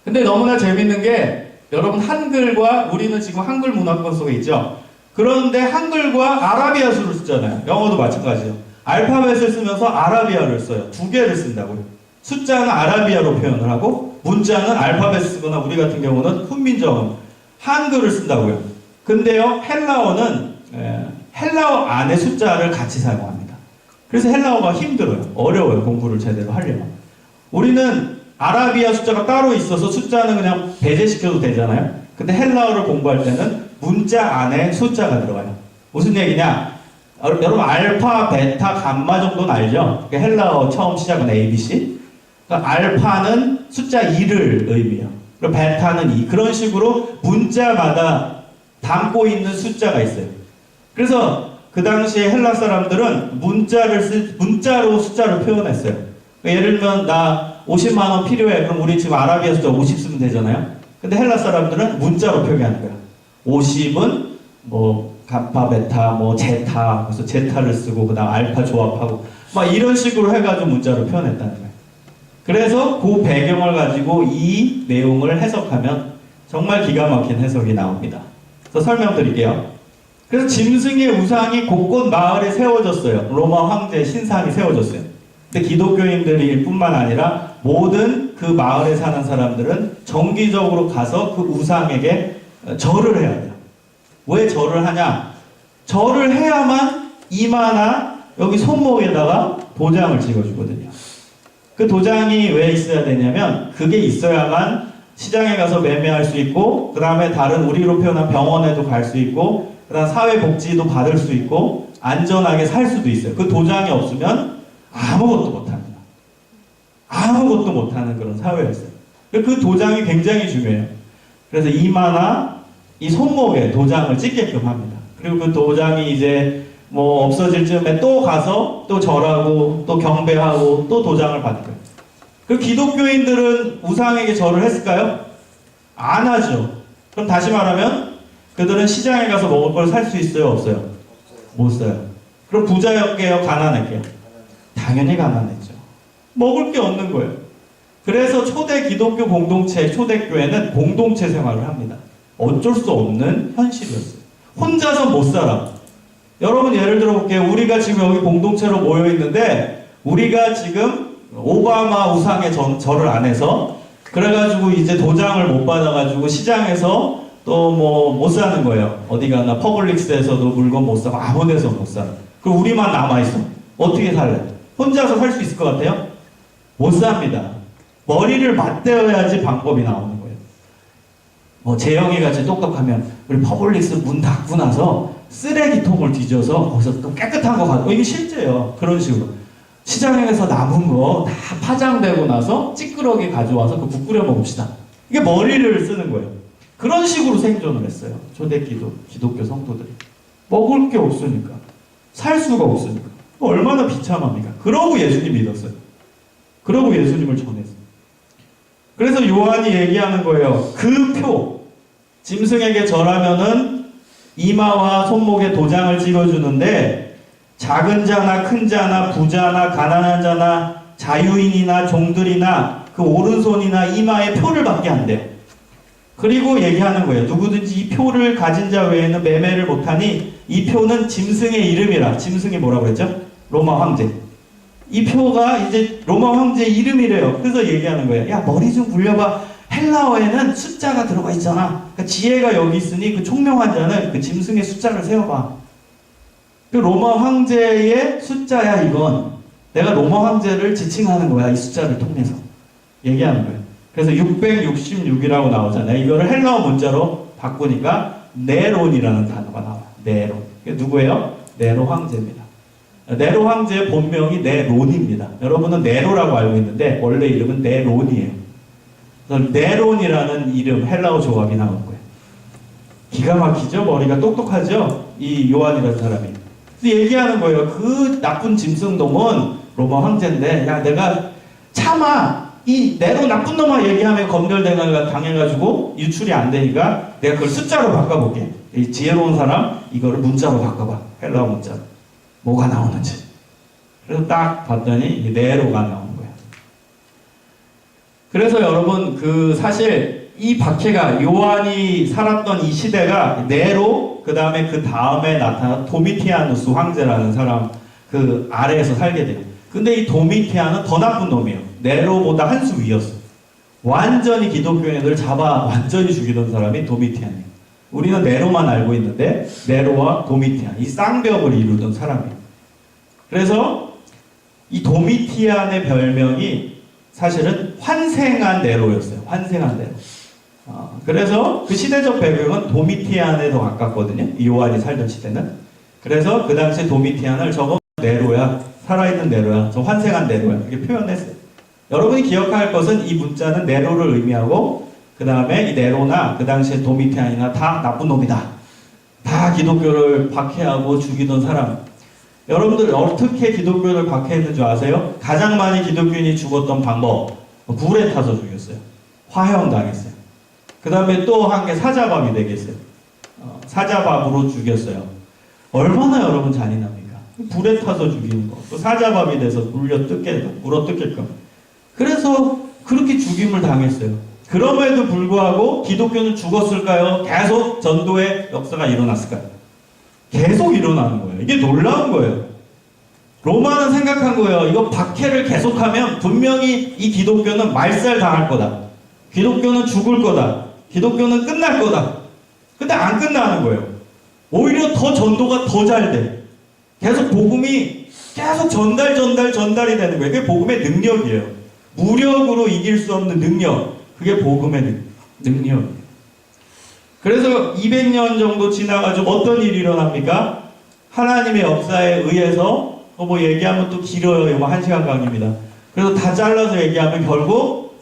근데 너무나 재밌는 게 여러분 한글과 우리는 지금 한글 문화권 속에 있죠. 그런데 한글과 아라비아 수를 쓰잖아요. 영어도 마찬가지예요. 알파벳을 쓰면서 아라비아를 써요. 두 개를 쓴다고요. 숫자는 아라비아로 표현을 하고 문자는 알파벳 쓰거나 우리 같은 경우는 훈민정음 한글을 쓴다고요. 근데요, 헬라어는 헬라어 안에 숫자를 같이 사용합니다. 그래서 헬라어가 힘들어요. 어려워요. 공부를 제대로 하려면. 우리는 아라비아 숫자가 따로 있어서 숫자는 그냥 배제시켜도 되잖아요. 근데 헬라어를 공부할 때는 문자 안에 숫자가 들어가요. 무슨 얘기냐? 여러분 알파, 베타, 감마 정도는 알죠? 헬라어 처음 시작은 ABC. 그러니까 알파는 숫자 2를 의미해요. 그리고 베타는 2. 그런 식으로 문자마다 담고 있는 숫자가 있어요. 그래서 그 당시에 헬라 사람들은 문자로 숫자를 표현했어요. 그러니까 예를 들면 나 50만 원 필요해. 그럼 우리 지금 아라비아 숫자 50 쓰면 되잖아요. 근데 헬라 사람들은 문자로 표기하는 거야. 50은 감파, 베타, 제타, 그래서 제타를 쓰고, 그 다음 알파 조합하고, 막 이런 식으로 해가지고 문자로 표현했다는 거예요. 그래서 그 배경을 가지고 이 내용을 해석하면 정말 기가 막힌 해석이 나옵니다. 그래서 설명드릴게요. 그래서 짐승의 우상이 곳곳 마을에 세워졌어요. 로마 황제 신상이 세워졌어요. 근데 기독교인들일 뿐만 아니라 모든 그 마을에 사는 사람들은 정기적으로 가서 그 우상에게 절을 해야 돼요. 왜 절을 하냐? 절을 해야만 이마나 여기 손목에다가 도장을 찍어주거든요. 그 도장이 왜 있어야 되냐면 그게 있어야만 시장에 가서 매매할 수 있고, 그 다음에 다른 우리로 표현한 병원에도 갈 수 있고, 그 다음 사회복지도 받을 수 있고 안전하게 살 수도 있어요. 그 도장이 없으면 아무것도 못합니다. 아무것도 못하는 그런 사회였어요. 그 도장이 굉장히 중요해요. 그래서 이마나 이 손목에 도장을 찍게끔 합니다. 그리고 그 도장이 이제 뭐 없어질 즈음에 또 가서 또 절하고 또 경배하고 또 도장을 받고요. 그 기독교인들은 우상에게 절을 했을까요? 안 하죠. 그럼 다시 말하면 그들은 시장에 가서 먹을 걸 살 수 있어요? 없어요? 못 사요. 그럼 부자였게요? 가난했게요? 당연히 가난했죠. 먹을 게 없는 거예요. 그래서 초대 기독교 공동체, 초대교회는 공동체 생활을 합니다. 어쩔 수 없는 현실이었어요. 혼자서 못 살아. 여러분 예를 들어 볼게요. 우리가 지금 여기 공동체로 모여 있는데 우리가 지금 오바마 우상에 절을 안 해서 그래가지고 이제 도장을 못 받아가지고 시장에서 또 뭐 못 사는 거예요. 어디 가나 퍼블릭스에서도 물건 못 사고 아무 데서 못 사. 그럼 우리만 남아있어. 어떻게 살래? 혼자서 살 수 있을 것 같아요? 못 삽니다. 머리를 맞대어야지 방법이 나오는 거예요. 뭐 재영이 같이 똑똑하면 우리 퍼블릭스 문 닫고 나서 쓰레기통을 뒤져서 거기서 또 깨끗한 거 가지고, 이게 실제예요. 그런 식으로 시장에서 남은 거 다 파장되고 나서 찌끄러기 가져와서 그 국 끓여 먹읍시다. 이게 머리를 쓰는 거예요. 그런 식으로 생존을 했어요. 초대 기독교 성도들이. 먹을 게 없으니까. 살 수가 없으니까. 얼마나 비참합니까? 그러고 예수님 믿었어요. 그러고 예수님을 전했어요. 그래서 요한이 얘기하는 거예요. 그 표, 짐승에게 절하면은 이마와 손목에 도장을 찍어주는데 작은 자나 큰 자나 부자나 가난한 자나 자유인이나 종들이나 그 오른손이나 이마에 표를 받게 한대요. 그리고 얘기하는 거예요. 누구든지 이 표를 가진 자 외에는 매매를 못하니 이 표는 짐승의 이름이라. 짐승이 뭐라고 그랬죠? 로마 황제. 이 표가 이제 로마 황제의 이름이래요. 그래서 얘기하는 거예요. 야, 머리 좀 굴려봐. 헬라어에는 숫자가 들어가 있잖아. 그러니까 지혜가 여기 있으니 그 총명한 자는 그 짐승의 숫자를 세어봐. 그 로마 황제의 숫자야 이건. 내가 로마 황제를 지칭하는 거야. 이 숫자를 통해서. 얘기하는 거예요. 그래서 666이라고 나오잖아요. 이거를 헬라어 문자로 바꾸니까 네론이라는 단어가 나와요. 네론. 이게 누구예요? 네로 황제입니다. 네로 황제의 본명이 네론입니다. 여러분은 네로라고 알고 있는데 원래 이름은 네론이에요. 그래서 네론이라는 이름, 헬라어 조합이 나온 거예요. 기가 막히죠? 머리가 똑똑하죠? 이 요한이라는 사람이. 그래서 얘기하는 거예요. 그 나쁜 짐승놈은 로마 황제인데, 야, 내가 차마 이 네로 나쁜 놈아 얘기하면 검열당해가지고 유출이 안 되니까 내가 그걸 숫자로 바꿔볼게. 이 지혜로운 사람 이거를 문자로 바꿔봐. 헬라어 문자로. 뭐가 나오는지. 그래서 딱 봤더니 이 네로가 나오는 거예요. 그래서 여러분 그 사실 이 박해가 요한이 살았던 이 시대가 네로, 그 다음에 나타난 도미티아누스 황제라는 사람 그 아래에서 살게 돼요. 근데 이 도미티아는 더 나쁜 놈이에요. 네로보다 한 수 위였어. 완전히 기독교인들을 잡아 완전히 죽이던 사람이 도미티안이에요. 우리는 네로만 알고 있는데 네로와 도미티안, 이 쌍벽을 이루던 사람이에요. 그래서 이 도미티안의 별명이 사실은 환생한 네로였어요. 환생한 네로. 그래서 그 시대적 배경은 도미티안에 더 가깝거든요. 이 요한이 살던 시대는. 그래서 그 당시에 도미티안을 저거 네로야, 살아있는 네로야, 저 환생한 네로야, 이렇게 표현했어요. 여러분이 기억할 것은 이 문자는 네로를 의미하고, 그 다음에 이 네로나 그 당시에 도미티안이나 다 나쁜 놈이다. 다 기독교를 박해하고 죽이던 사람. 여러분들 어떻게 기독교를 박해했는 줄 아세요? 가장 많이 기독교인이 죽었던 방법, 불에 타서 죽였어요. 화형당했어요. 그 다음에 또 한 게 사자밥이 되겠어요. 사자밥으로 죽였어요. 얼마나 여러분 잔인합니까? 불에 타서 죽이는 거. 또 사자밥이 돼서 물어 뜯게끔. 그래서 그렇게 죽임을 당했어요. 그럼에도 불구하고 기독교는 죽었을까요? 계속 전도의 역사가 일어났을까요? 계속 일어나는 거예요. 이게 놀라운 거예요. 로마는 생각한 거예요. 이거 박해를 계속하면 분명히 이 기독교는 말살 당할 거다. 기독교는 죽을 거다. 기독교는 끝날 거다. 근데 안 끝나는 거예요. 오히려 더 전도가 더 잘 돼. 계속 복음이 계속 전달이 되는 거예요. 그게 복음의 능력이에요. 무력으로 이길 수 없는 능력. 그게 복음의 능력이에요. 그래서 200년 정도 지나가지고 어떤 일이 일어납니까? 하나님의 역사에 의해서 뭐 얘기하면 또 길어요. 이거 1시간 강의입니다. 그래서 다 잘라서 얘기하면 결국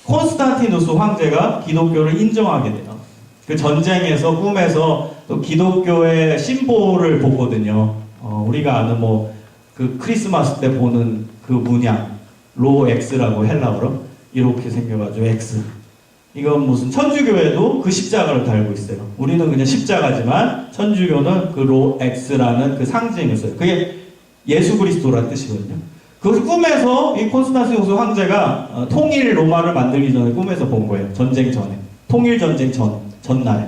콘스탄티누스 황제가 기독교를 인정하게 돼요. 그 전쟁에서 꿈에서 또 기독교의 심볼을 보거든요. 우리가 아는 그 크리스마스 때 보는 그 문양 로엑스라고 헬라어로 이렇게 생겨가지고 X. 이건 무슨 천주교에도 그 십자가를 달고 있어요. 우리는 그냥 십자가지만 천주교는 그 로엑스라는 그 상징을 써요. 그게 예수 그리스도라는 뜻이거든요. 그 꿈에서 이 콘스탄티누스 황제가 통일 로마를 만들기 전에 꿈에서 본 거예요. 전쟁 전에. 통일 전쟁 전날에.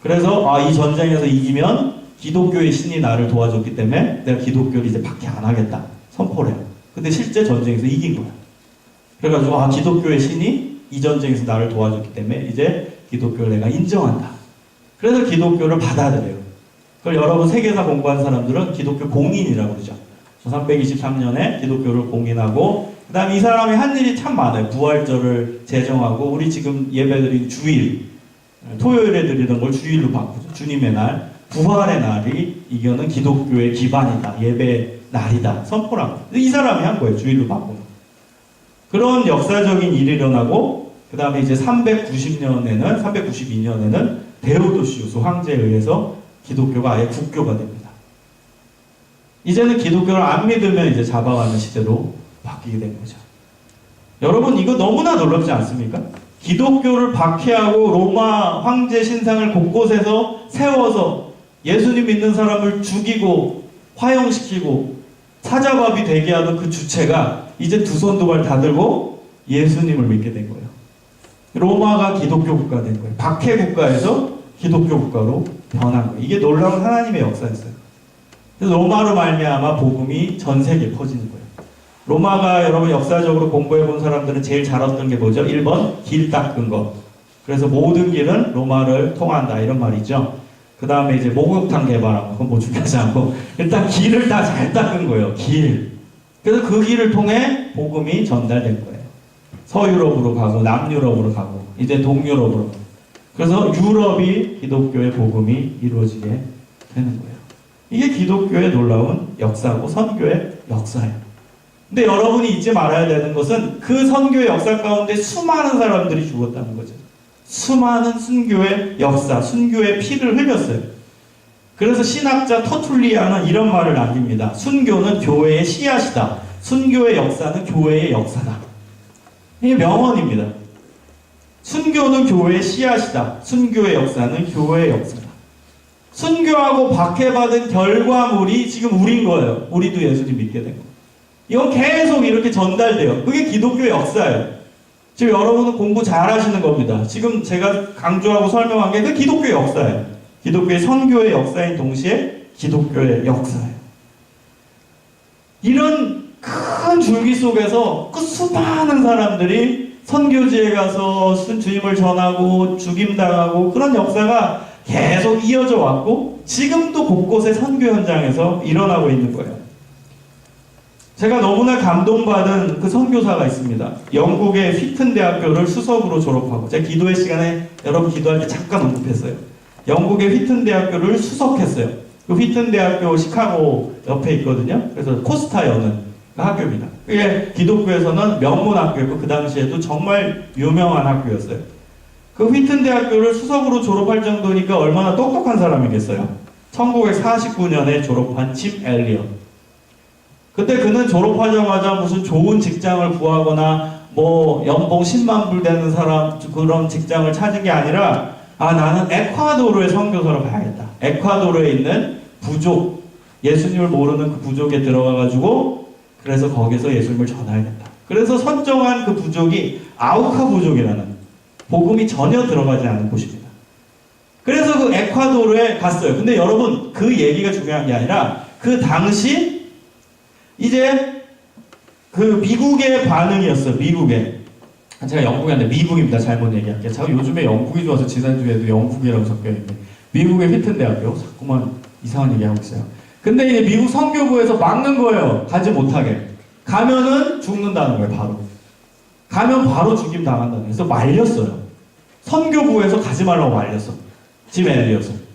그래서 이 전쟁에서 이기면 기독교의 신이 나를 도와줬기 때문에 내가 기독교를 이제 박해 안 하겠다. 선포를 해요. 근데 실제 전쟁에서 이긴 거야. 그래가지고 기독교의 신이 이 전쟁에서 나를 도와줬기 때문에 이제 기독교를 내가 인정한다. 그래서 기독교를 받아들여요. 그걸 여러분 세계사 공부한 사람들은 기독교 공인이라고 그러죠. 323년에 기독교를 공인하고 그 다음에 이 사람이 한 일이 참 많아요. 부활절을 제정하고 우리 지금 예배드린 주일 토요일에 드리던 걸 주일로 바꾸죠. 주님의 날 부활의 날이 이거는 기독교의 기반이다. 예배 날이다. 선포를 합니다. 이 사람이 한 거예요. 주일로 바꾸는. 그런 역사적인 일이 일어나고 그 다음에 이제 392년에는 데오도시우스 황제에 의해서 기독교가 아예 국교가 됩니다. 이제는 기독교를 안 믿으면 이제 잡아가는 시대로 바뀌게 된 거죠. 여러분 이거 너무나 놀랍지 않습니까? 기독교를 박해하고 로마 황제 신상을 곳곳에서 세워서 예수님 믿는 사람을 죽이고 화형시키고 사자밥이 되게 하던 그 주체가 이제 두 손 두 발 다 들고 예수님을 믿게 된 거예요. 로마가 기독교 국가 된 거예요. 박해 국가에서 기독교 국가로 변한 거예요. 이게 놀라운 하나님의 역사였어요. 그래서 로마로 말미암아 복음이 전 세계에 퍼지는 거예요. 로마가 여러분 역사적으로 공부해 본 사람들은 제일 잘 얻던 게 뭐죠? 1번 길 닦은 것. 그래서 모든 길은 로마를 통한다 이런 말이죠. 그 다음에 이제 목욕탕 개발한 거, 그건 뭐 중요하지 않고 일단 길을 다 잘 닦은 거예요. 길. 그래서 그 길을 통해 복음이 전달된 거예요. 서유럽으로 가고 남유럽으로 가고 이제 동유럽으로. 그래서 유럽이 기독교의 복음이 이루어지게 되는 거예요. 이게 기독교의 놀라운 역사고 선교의 역사예요. 근데 여러분이 잊지 말아야 되는 것은 그 선교의 역사 가운데 수많은 사람들이 죽었다는 거죠. 수많은 순교의 역사, 순교의 피를 흘렸어요. 그래서 신학자 터툴리아는 이런 말을 남깁니다. 순교는 교회의 씨앗이다. 순교의 역사는 교회의 역사다. 이게 명언입니다. 순교는 교회의 씨앗이다. 순교의 역사는 교회의 역사다. 순교하고 박해받은 결과물이 지금 우린 거예요. 우리도 예수님 믿게 된 거. 이건 계속 이렇게 전달돼요. 그게 기독교의 역사예요. 지금 여러분은 공부 잘 하시는 겁니다. 지금 제가 강조하고 설명한 게 그 기독교의 역사예요. 기독교의 선교의 역사인 동시에 기독교의 역사예요. 이런 큰 줄기 속에서 그 수많은 사람들이 선교지에 가서 주님을 전하고 죽임당하고 그런 역사가 계속 이어져 왔고 지금도 곳곳에 선교 현장에서 일어나고 있는 거예요. 제가 너무나 감동받은 그 선교사가 있습니다. 영국의 휘튼 대학교를 수석으로 졸업하고 제가 기도회 시간에 여러분 기도할 때 잠깐 언급했어요. 영국의 휘튼 대학교를 수석했어요. 그 휘튼 대학교 시카고 옆에 있거든요. 그래서 코스타 여는 그 학교입니다. 그게 기독교에서는 명문 학교였고 그 당시에도 정말 유명한 학교였어요. 그 휘튼 대학교를 수석으로 졸업할 정도니까 얼마나 똑똑한 사람이겠어요. 1949년에 졸업한 집 엘리엇. 그때 그는 졸업하자마자 무슨 좋은 직장을 구하거나 뭐 연봉 10만 불 되는 사람 그런 직장을 찾은 게 아니라 나는 에콰도르의 선교사로 가야겠다. 에콰도르에 있는 부족, 예수님을 모르는 그 부족에 들어가가지고 그래서 거기서 예수님을 전하야겠다. 그래서 선정한 그 부족이 아우카 부족이라는 복음이 전혀 들어가지 않은 곳입니다. 그래서 그 에콰도르에 갔어요. 근데 여러분 그 얘기가 중요한 게 아니라 그 당시 이제 그 미국의 반응이었어요. 미국의. 제가 영국이 아니라 미국입니다. 잘못 얘기할게요. 제가 요즘에 영국이 좋아서 지난주에도 영국이라고 적혀있는데 미국의 휘튼 대학교 자꾸만 이상한 얘기하고 있어요. 근데 이제 미국 선교부에서 막는 거예요. 가지 못하게. 가면은 죽는다는 거예요. 바로. 가면 바로 죽임 당한다는 거예요. 그래서 말렸어요. 선교부에서 가지 말라고 말렸어. 짐 엘리엇을.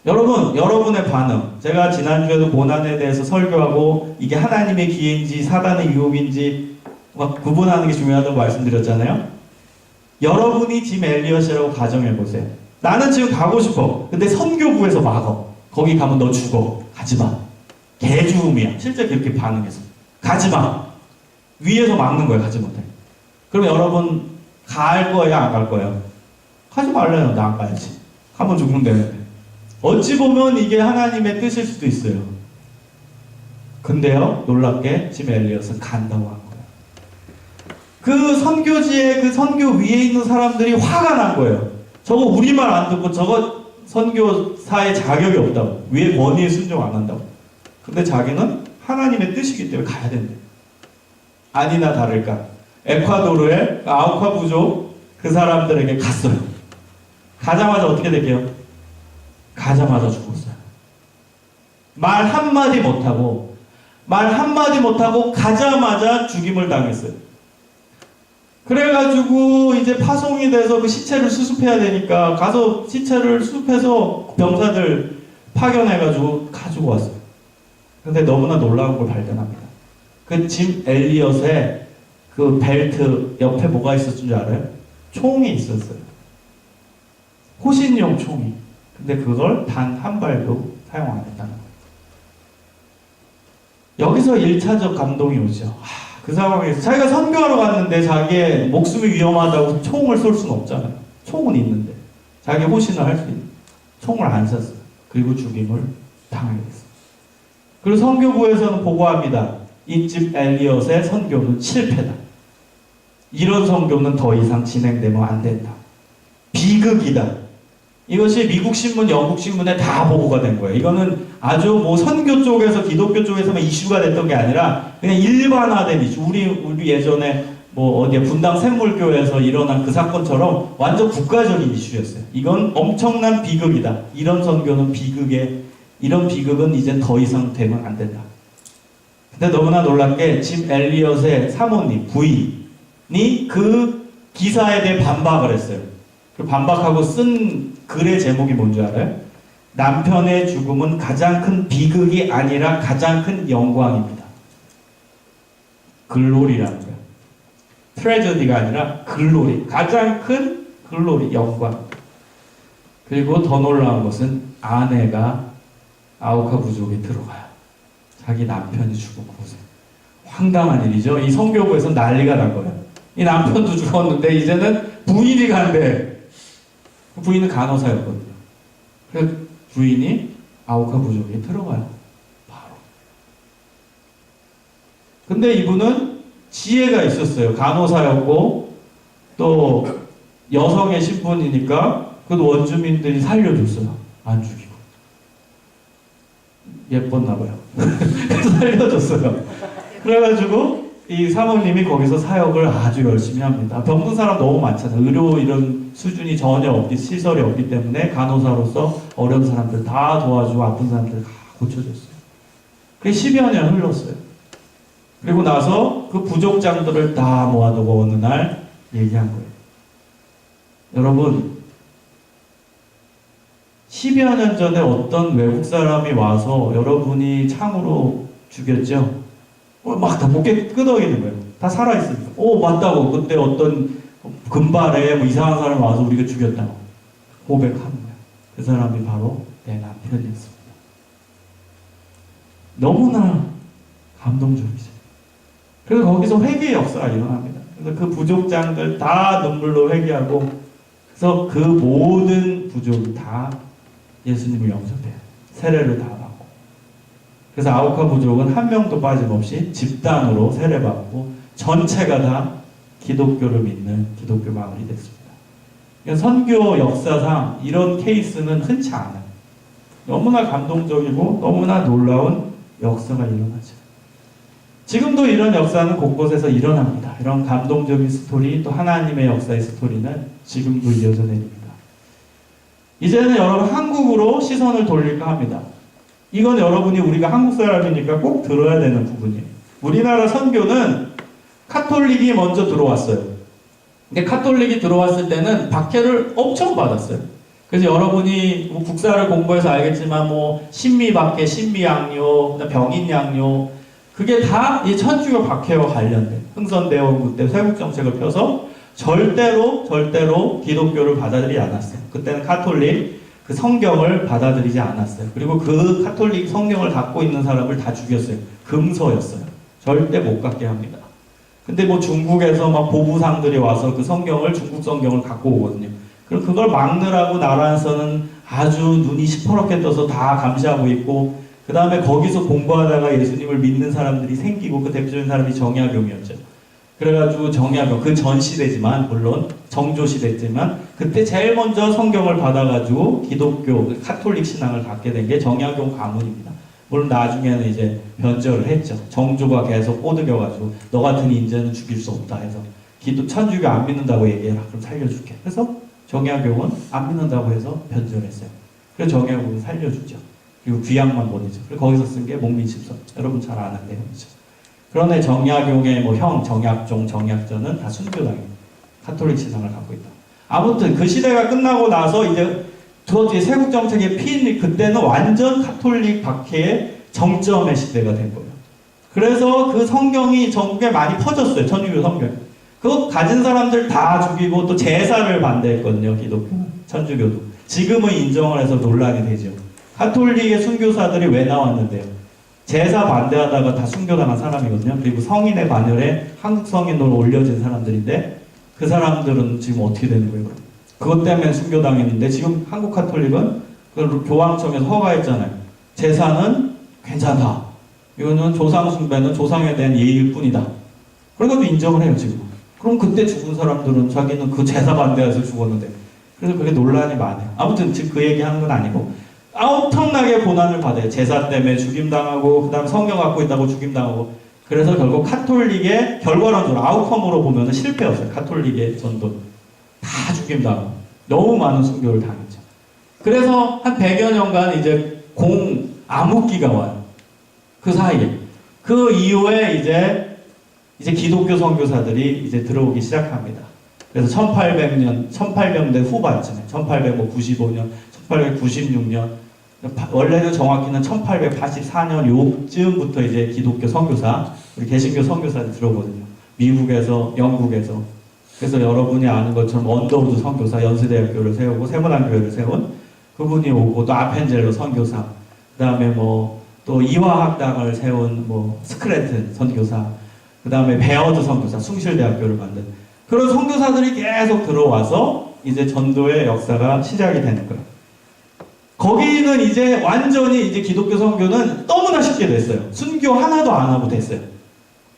여러분, 여러분의 반응. 제가 지난주에도 고난에 대해서 설교하고 이게 하나님의 기회인지 사단의 유혹인지 막 구분하는 게 중요하다고 말씀드렸잖아요. 여러분이 짐 엘리엇이라고 가정해보세요. 나는 지금 가고 싶어. 근데 선교부에서 막어. 거기 가면 너 죽어. 가지마. 개죽음이야. 실제 그렇게 반응해서. 가지마. 위에서 막는 거예요. 가지 못해. 그럼 여러분 갈 거예요? 안 갈 거예요? 가지 말래요. 나 안 가야지. 가면 죽으면 되는데. 어찌 보면 이게 하나님의 뜻일 수도 있어요. 근데요, 놀랍게 짐 엘리엇은 간다고 한 거예요. 그 선교지에 그 선교 위에 있는 사람들이 화가 난 거예요. 저거 우리 말 안 듣고 저거 선교사의 자격이 없다고. 위에 권위에 순종 안 한다고. 근데 자기는 하나님의 뜻이기 때문에 가야 된대. 아니나 다를까. 에콰도르의 아우카 부족 그 사람들에게 갔어요. 가자마자 어떻게 될게요? 가자마자 죽었어요. 말 한마디 못하고 가자마자 죽임을 당했어요. 그래가지고 이제 파송이 돼서 그 시체를 수습해야 되니까 가서 시체를 수습해서 병사들 파견해가지고 가지고 왔어요. 근데 너무나 놀라운 걸 발견합니다. 그 짐 엘리엇의 그 벨트 옆에 뭐가 있었던 줄 알아요? 총이 있었어요. 호신용 총이. 근데 그걸 단 한 발도 사용 안 했다는 거예요. 여기서 1차적 감동이 오죠. 그 상황에서 자기가 선교하러 갔는데 자기의 목숨이 위험하다고 총을 쏠 수는 없잖아요. 총은 있는데 자기 호신을 할 수 있는 총을 안 쐈어요. 그리고 죽임을 당하게 됐어요. 그리고 선교부에서는 보고합니다. 이 집 엘리엇의 선교는 실패다. 이런 선교는 더 이상 진행되면 안 된다. 비극이다. 이것이 미국 신문, 영국 신문에 다 보고가 된 거예요. 이거는 아주 뭐 선교 쪽에서, 기독교 쪽에서만 이슈가 됐던 게 아니라 그냥 일반화된 이슈. 우리 예전에 뭐 어디에 분당 샘물교에서 일어난 그 사건처럼 완전 국가적인 이슈였어요. 이건 엄청난 비극이다. 이런 선교는 이런 비극은 이젠 더 이상 되면 안 된다. 근데 너무나 놀랍게 짐 엘리엇의 사모님, 부인이 그 기사에 대해 반박을 했어요. 그 반박하고 쓴 글의 제목이 뭔지 알아요? 남편의 죽음은 가장 큰 비극이 아니라 가장 큰 영광입니다. 글로리라는 거예요. 트레저디가 아니라 글로리. 가장 큰 글로리, 영광. 그리고 더 놀라운 것은 아내가 아우카 부족에 들어가요. 자기 남편이 죽은 곳에. 황당한 일이죠. 이 선교부에서 난리가 난 거예요. 이 남편도 죽었는데 이제는 부인이 간대. 그 부인은 간호사였거든요. 그래서 부인이 아우카 부족에 들어가요. 바로. 근데 이분은 지혜가 있었어요. 간호사였고 또 여성의 신분이니까 그 원주민들이 살려줬어요. 안 죽이고. 예뻤나 봐요. 그래서 살려줬어요. 그래가지고 이 사모님이 거기서 사역을 아주 열심히 합니다. 병든 사람 너무 많잖아요. 의료 이런 수준이 전혀 없기, 시설이 없기 때문에 간호사로서 어려운 사람들 다 도와주고 아픈 사람들 다 고쳐줬어요. 그게 10여 년 흘렀어요. 그리고 나서 그 부족장들을 다 모아두고 어느 날 얘기한 거예요. 여러분, 10여 년 전에 어떤 외국 사람이 와서 여러분이 창으로 죽였죠? 막 다 목에 끄덕이는 거예요. 다 살아있으니까. 맞다고. 그때 어떤 금발에 뭐 이상한 사람이 와서 우리가 죽였다고 고백하는 거예요. 그 사람이 바로 내 남편이었습니다. 너무나 감동적이죠. 그래서 거기서 회개의 역사가 일어납니다. 그래서 그 부족장들 다 눈물로 회개하고, 그래서 그 모든 부족이 다 예수님을 영접해요. 세례를 다 받고. 그래서 아우카 부족은 한 명도 빠짐없이 집단으로 세례받고 전체가 다 기독교를 믿는 기독교 마을이 됐습니다. 선교 역사상 이런 케이스는 흔치 않아요. 너무나 감동적이고 너무나 놀라운 역사가 일어나죠. 지금도 이런 역사는 곳곳에서 일어납니다. 이런 감동적인 스토리, 또 하나님의 역사의 스토리는 지금도 이어져 내립니다. 이제는 여러분 한국으로 시선을 돌릴까 합니다. 이건 여러분이 우리가 한국 사람이니까 꼭 들어야 되는 부분이에요. 우리나라 선교는 카톨릭이 먼저 들어왔어요. 근데 카톨릭이 들어왔을 때는 박해를 엄청 받았어요. 그래서 여러분이 뭐 국사를 공부해서 알겠지만 뭐 신미박해, 신미양요, 병인양요, 그게 다 이 천주교 박해와 관련된 흥선대원군 때 세국정책을 펴서 절대로 기독교를 받아들이지 않았어요. 그때는 카톨릭 그 성경을 받아들이지 않았어요. 그리고 그 카톨릭 성경을 갖고 있는 사람을 다 죽였어요. 금서였어요. 절대 못 갖게 합니다. 근데 뭐 중국에서 막 보부상들이 와서 그 성경을, 중국 성경을 갖고 오거든요. 그럼 그걸 막느라고 나라에서는 아주 눈이 시퍼렇게 떠서 다 감시하고 있고, 그 다음에 거기서 공부하다가 예수님을 믿는 사람들이 생기고, 그 대표적인 사람이 정약용이었죠. 그래가지고 정약용, 그 전 시대지만, 물론 정조 시대지만, 그때 제일 먼저 성경을 받아가지고 기독교, 카톨릭 신앙을 갖게 된 게 정약용 가문입니다. 물론 나중에는 이제 변절을 했죠. 정조가 계속 꼬드겨가지고 너 같은 인재는 죽일 수 없다 해서 천주교 안 믿는다고 얘기해라. 그럼 살려줄게. 그래서 정약용은 안 믿는다고 해서 변절했어요. 그래서 정약용은 살려주죠. 그리고 귀양만 보내죠. 그리고 거기서 쓴 게 목민십선. 여러분 잘 아는 내용이죠. 그런데 정약용의 뭐 형, 정약종, 정약전은 다 순교당이에요. 카톨릭 신앙을 갖고 있다. 아무튼 그 시대가 끝나고 나서 이제 저 뒤에 세국 정책의 피인, 그때는 완전 카톨릭 박해의 정점의 시대가 된 거예요. 그래서 그 성경이 전국에 많이 퍼졌어요. 천주교 성경. 그거 가진 사람들 다 죽이고 또 제사를 반대했거든요. 기독교, 천주교도. 지금은 인정을 해서 논란이 되죠. 카톨릭의 순교사들이 왜 나왔는데요? 제사 반대하다가 다 순교당한 사람이거든요. 그리고 성인의 반열에 한국 성인으로 올려진 사람들인데 그 사람들은 지금 어떻게 되는 거예요? 그것 때문에 순교당했는데 지금 한국 카톨릭은 그 교황청에서 허가했잖아요. 제사는 괜찮다. 이거는 조상 숭배는 조상에 대한 예의일 뿐이다. 그래가지고 인정을 해요 지금. 그럼 그때 죽은 사람들은 자기는 그 제사 반대해서 죽었는데, 그래서 그게 논란이 많아요. 아무튼 지금 그 얘기하는 건 아니고 엄청나게 고난을 받아요. 제사 때문에 죽임당하고, 그 다음 성경 갖고 있다고 죽임당하고. 그래서 결국 카톨릭의 결과론적으로 아웃컴으로 보면 실패였어요. 카톨릭의 전도는 다 죽임당하고 너무 많은 순교를 당했죠. 그래서 한 100여 년간 이제 암흑기가 와요. 그 사이에. 그 이후에 이제 기독교 선교사들이 이제 들어오기 시작합니다. 그래서 1800년대 후반쯤에, 1895년, 1896년, 원래는 정확히는 1884년 요쯤부터 이제 기독교 선교사, 우리 개신교 선교사들이 들어오거든요. 미국에서, 영국에서. 그래서 여러분이 아는 것처럼 언더우드 선교사, 연세대학교를 세우고 세문안교회를 세운 그분이 오고, 또 아펜젤러 선교사, 그 다음에 뭐 또 이화학당을 세운 뭐 스크래튼 선교사, 그 다음에 베어드 선교사, 숭실대학교를 만든 그런 선교사들이 계속 들어와서 이제 전도의 역사가 시작이 되는 거예요. 거기는 이제 완전히 이제 기독교 선교는 너무나 쉽게 됐어요. 순교 하나도 안 하고 됐어요.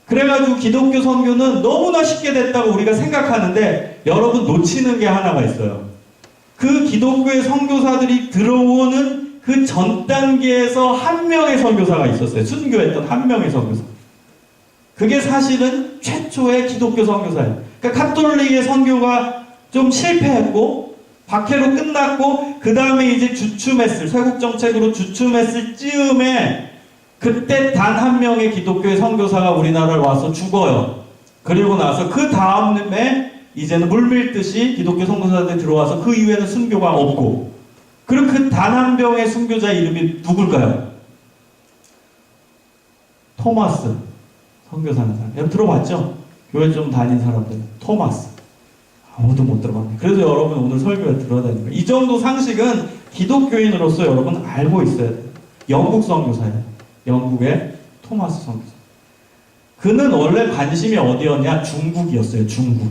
그래가지고 기독교 선교는 너무나 쉽게 됐다고 우리가 생각하는데, 여러분 놓치는 게 하나가 있어요. 그 기독교의 선교사들이 들어오는 그 전 단계에서 한 명의 선교사가 있었어요. 순교했던 한 명의 선교사. 그게 사실은 최초의 기독교 선교사예요. 그러니까 카톨릭의 선교가 좀 실패했고 박해로 끝났고, 그 다음에 이제 주춤했을, 쇄국 정책으로 주춤했을 즈음에 그때 단 한 명의 기독교의 선교사가 우리나라를 와서 죽어요. 그리고 나서 그 다음에 이제는 물밀듯이 기독교 선교사들이 들어와서 그 이후에는 순교가 없고, 그리고 그 단 한 명의 순교자 이름이 누굴까요? 토마스 선교사는 사람. 여러분 들어봤죠? 교회 좀 다닌 사람들. 토마스. 아무도 못 들어봤네. 그래서 여러분 오늘 설교에 들어야 되는 거예요. 이 정도 상식은 기독교인으로서 여러분 알고 있어야 돼요. 영국 선교사예요. 영국의 토마스 선교사. 그는 원래 관심이 어디였냐? 중국이었어요. 중국.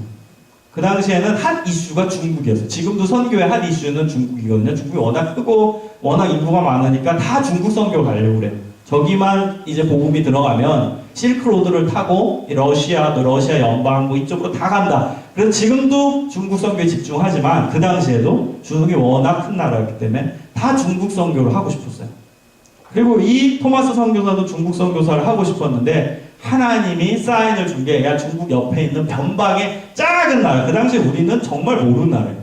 그 당시에는 핫 이슈가 중국이었어요. 지금도 선교의 핫 이슈는 중국이거든요. 중국이 워낙 크고 워낙 인구가 많으니까 다 중국 선교 가려고 그래요. 저기만 이제 복음이 들어가면 실크로드를 타고 이 러시아, 또 러시아 연방 뭐 이쪽으로 다 간다. 그래서 지금도 중국 선교에 집중하지만 그 당시에도 중국이 워낙 큰 나라였기 때문에 다 중국 선교를 하고 싶었어요. 그리고 이 토마스 선교사도 중국 선교사를 하고 싶었는데 하나님이 사인을 준 게 야 중국 옆에 있는 변방의 작은 나라, 그 당시에 우리는 정말 모르는 나라예요.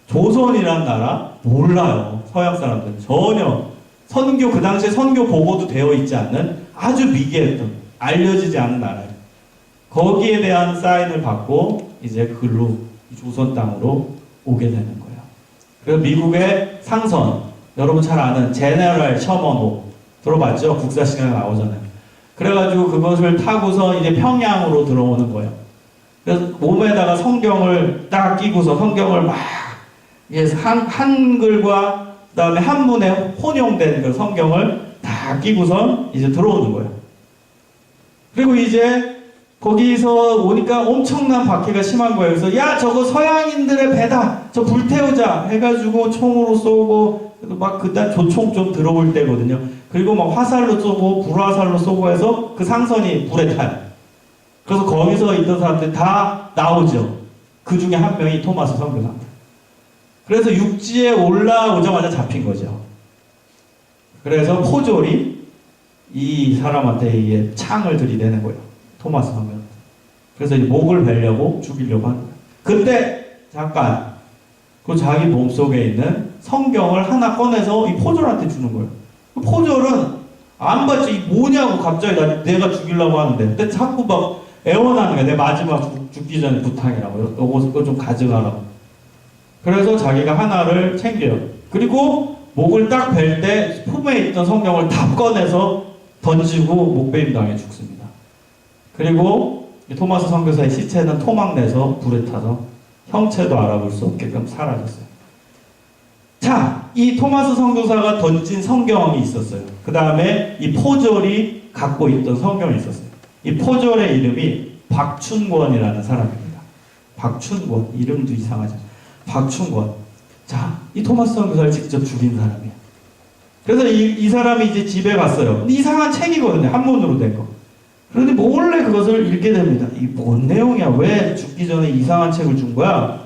조선이라는 나라 몰라요. 서양 사람들은 전혀 선교, 그 당시에 선교 보고도 되어 있지 않는 아주 미개했던 알려지지 않은 나라예요. 거기에 대한 사인을 받고 이제 글로 조선 땅으로 오게 되는 거예요. 그래서 미국의 상선, 여러분 잘 아는 제너럴 셔먼호 들어봤죠? 국사 시간에 나오잖아요. 그래가지고 그것을 타고서 이제 평양으로 들어오는 거예요. 그래서 몸에다가 성경을 딱 끼고서 성경을 막 한글과 그다음에 한문에 혼용된 그 성경을 다 끼고서 이제 들어오는 거예요. 그리고 이제 거기서 오니까 엄청난 박해가 심한 거예요. 그래서 야 저거 서양인들의 배다, 저 불태우자 해가지고 총으로 쏘고 막 그때 조총 좀 들어올 때거든요. 그리고 막 화살로 쏘고 불화살로 쏘고 해서 그 상선이 불에 타요. 그래서 거기서 있던 사람들 다 나오죠. 그 중에 한 명이 토마스 선교사입니다. 그래서 육지에 올라오자마자 잡힌 거죠. 그래서 포졸이 이 사람한테 이게 창을 들이대는 거예요. 토마스 선교사. 그래서 목을 베려고 죽이려고 하는 거예요. 그때 잠깐 그 자기 몸속에 있는 성경을 하나 꺼내서 이 포졸한테 주는 거예요. 그 포졸은 안 받지. 이 뭐냐고 갑자기 내가 죽이려고 하는데. 근데 자꾸 막 애원하는 거야. 내 마지막 죽기 전에 부탁이라고. 이거 좀 가져가라고. 그래서 자기가 하나를 챙겨요. 그리고 목을 딱 벨 때 품에 있던 성경을 다 꺼내서 던지고 목베임 당해 죽습니다. 그리고 토마스 선교사의 시체는 토막내서 불에 타서 형체도 알아볼 수 없게끔 사라졌어요. 자, 이 토마스 선교사가 던진 성경이 있었어요. 그 다음에 이 포졸이 갖고 있던 성경이 있었어요. 이 포졸의 이름이 박춘권이라는 사람입니다. 박춘권, 이름도 이상하죠. 박춘권. 자, 이 토마스 선교사를 직접 죽인 사람이에요. 그래서 이 사람이 이제 집에 갔어요. 이상한 책이거든요. 한문으로 된 거. 그런데 몰래 그것을 읽게 됩니다. 이 뭔 내용이야? 왜 죽기 전에 이상한 책을 준 거야?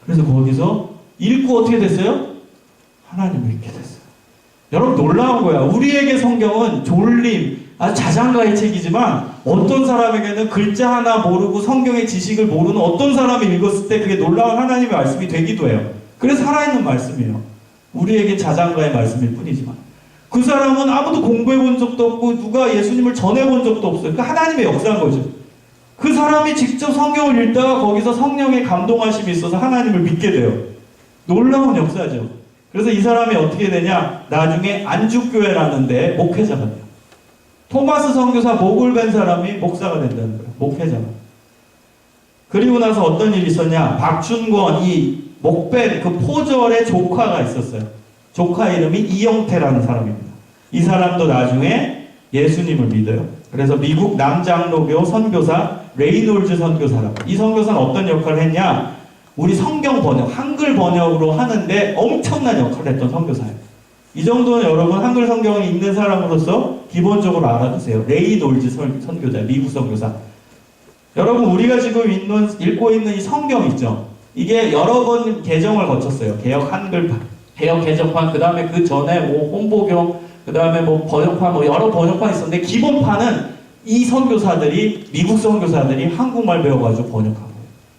그래서 거기서 읽고 어떻게 됐어요? 하나님을 읽게 됐어요. 여러분 놀라운 거야. 우리에게 성경은 졸림, 아주 자장가의 책이지만 어떤 사람에게는 글자 하나 모르고 성경의 지식을 모르는 어떤 사람이 읽었을 때 그게 놀라운 하나님의 말씀이 되기도 해요. 그래서 살아있는 말씀이에요. 우리에게 자장가의 말씀일 뿐이지만 그 사람은 아무도 공부해본 적도 없고 누가 예수님을 전해본 적도 없어요. 그 하나님의 역사인 거죠. 그 사람이 직접 성경을 읽다가 거기서 성령의 감동하심이 있어서 하나님을 믿게 돼요. 놀라운 역사죠. 그래서 이 사람이 어떻게 되냐? 나중에 안주교회라는 데 목회자가 돼요. 토마스 선교사 목을 벤 사람이 목사가 된다는 거예요. 목회자가. 그리고 나서 어떤 일이 있었냐? 박춘권, 이 목벤 그 포졸의 조카가 있었어요. 조카 이름이 이영태라는 사람입니다. 이 사람도 나중에 예수님을 믿어요. 그래서 미국 남장로교 선교사 레이놀즈 선교사라고. 이 선교사는 어떤 역할을 했냐? 우리 성경 번역, 한글 번역으로 하는데 엄청난 역할을 했던 선교사예요. 이 정도는 여러분 한글 성경을 읽는 사람으로서 기본적으로 알아두세요. 레이놀즈 선교자, 미국 선교사. 여러분 우리가 지금 읽고 있는 이 성경 있죠? 이게 여러 번 개정을 거쳤어요. 개혁 한글판, 개혁 개정판, 그 다음에 그 전에 뭐 홍보경, 그 다음에 뭐 번역판, 뭐 여러 번역판이 있었는데 기본판은 이 선교사들이, 미국 선교사들이 한국말 배워가지고 번역한 거예요.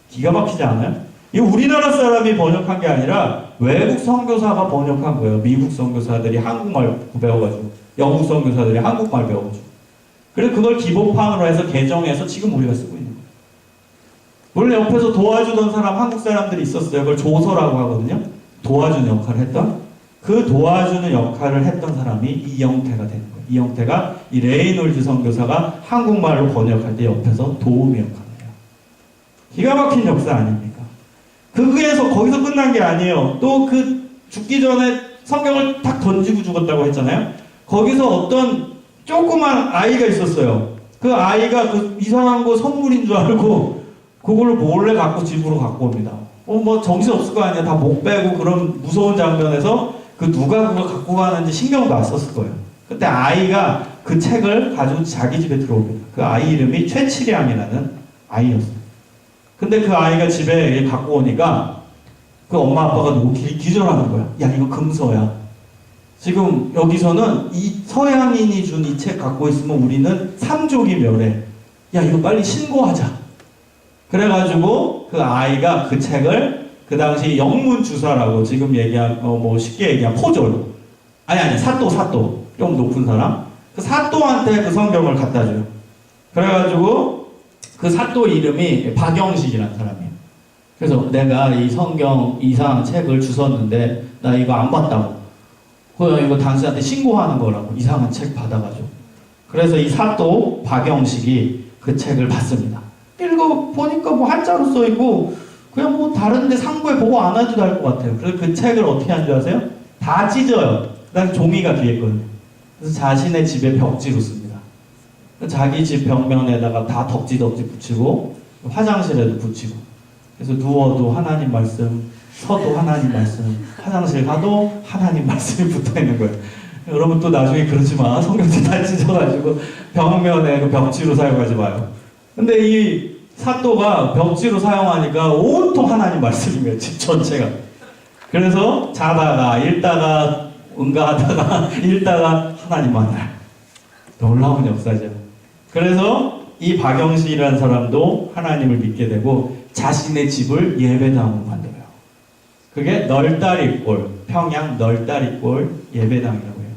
기가 막히지 않아요? 이거 우리나라 사람이 번역한 게 아니라 외국 선교사가 번역한 거예요. 미국 선교사들이 한국말 배워가지고, 영국 선교사들이 한국말 배워가지고. 그래서 그걸 기본판으로 해서 개정해서 지금 우리가 쓰고 있는 거예요. 원래 옆에서 도와주던 사람, 한국 사람들이 있었어요. 그걸 조서라고 하거든요. 도와주는 역할을 했던. 그 도와주는 역할을 했던 사람이 이영태가 되는 거예요. 이영태가 이 레이놀즈 선교사가 한국말로 번역할 때 옆에서 도우미 역할을 해요. 기가 막힌 역사 아닙니까? 그게서 거기서 끝난 게 아니에요. 또 그 죽기 전에 성경을 탁 던지고 죽었다고 했잖아요. 거기서 어떤 조그만 아이가 있었어요. 그 아이가 그 이상한 거 선물인 줄 알고 그걸로 몰래 갖고 집으로 갖고 옵니다. 뭐 정신 없을 거 아니야. 다 목 빼고 그런 무서운 장면에서 그 누가 그걸 갖고 가는지 신경도 안 썼을 거예요. 그때 아이가 그 책을 가지고 자기 집에 들어옵니다. 그 아이 이름이 최치량이라는 아이였어요. 근데 그 아이가 집에 갖고 오니까 그 엄마 아빠가 너무 기절하는 거야. 야, 이거 금서야. 지금 여기서는 이 서양인이 준 이 책 갖고 있으면 우리는 삼족이 멸해. 야, 이거 빨리 신고하자. 그래가지고 그 아이가 그 책을 그 당시 영문주사라고 지금 얘기한 뭐 쉽게 얘기한 포졸, 아니 사또 좀 높은 사람, 그 사또한테 그 성경을 갖다 줘요. 그래가지고 그 사또 이름이 박영식이라는 사람이에요. 그래서 내가 이 성경 이상한 책을 주웠는데 나 이거 안 봤다고, 그냥 이거 당신한테 신고하는 거라고, 이상한 책 받아가지고. 그래서 이 사또 박영식이 그 책을 봤습니다. 읽어보니까 뭐 한자로 써있고 그냥 뭐 다른데 상부에 보고 안 해도 될 것 같아요. 그래서 그 책을 어떻게 하는 줄 아세요? 다 찢어요. 그다음에 종이가 뒤에 있거든요. 그래서 자신의 집에 벽지로 씁니다. 자기 집 벽면에다가 다 덕지 붙이고 화장실에도 붙이고, 그래서 누워도 하나님 말씀, 서도 하나님 말씀, 화장실 가도 하나님 말씀이 붙어있는 거예요. 여러분 또 나중에 그러지 마. 성경책 다 찢어가지고 벽면에 그 벽지로 사용하지 마요. 근데 이 사또가 벽지로 사용하니까 온통 하나님 말씀이에요. 집 전체가. 그래서 자다가 읽다가 응가하다가 읽다가 하나님 만날. 놀라운 역사죠. 그래서 이 박영식이라는 사람도 하나님을 믿게 되고 자신의 집을 예배당으로 만들어요. 그게 널다리골, 평양 널다리골 예배당이라고 해요.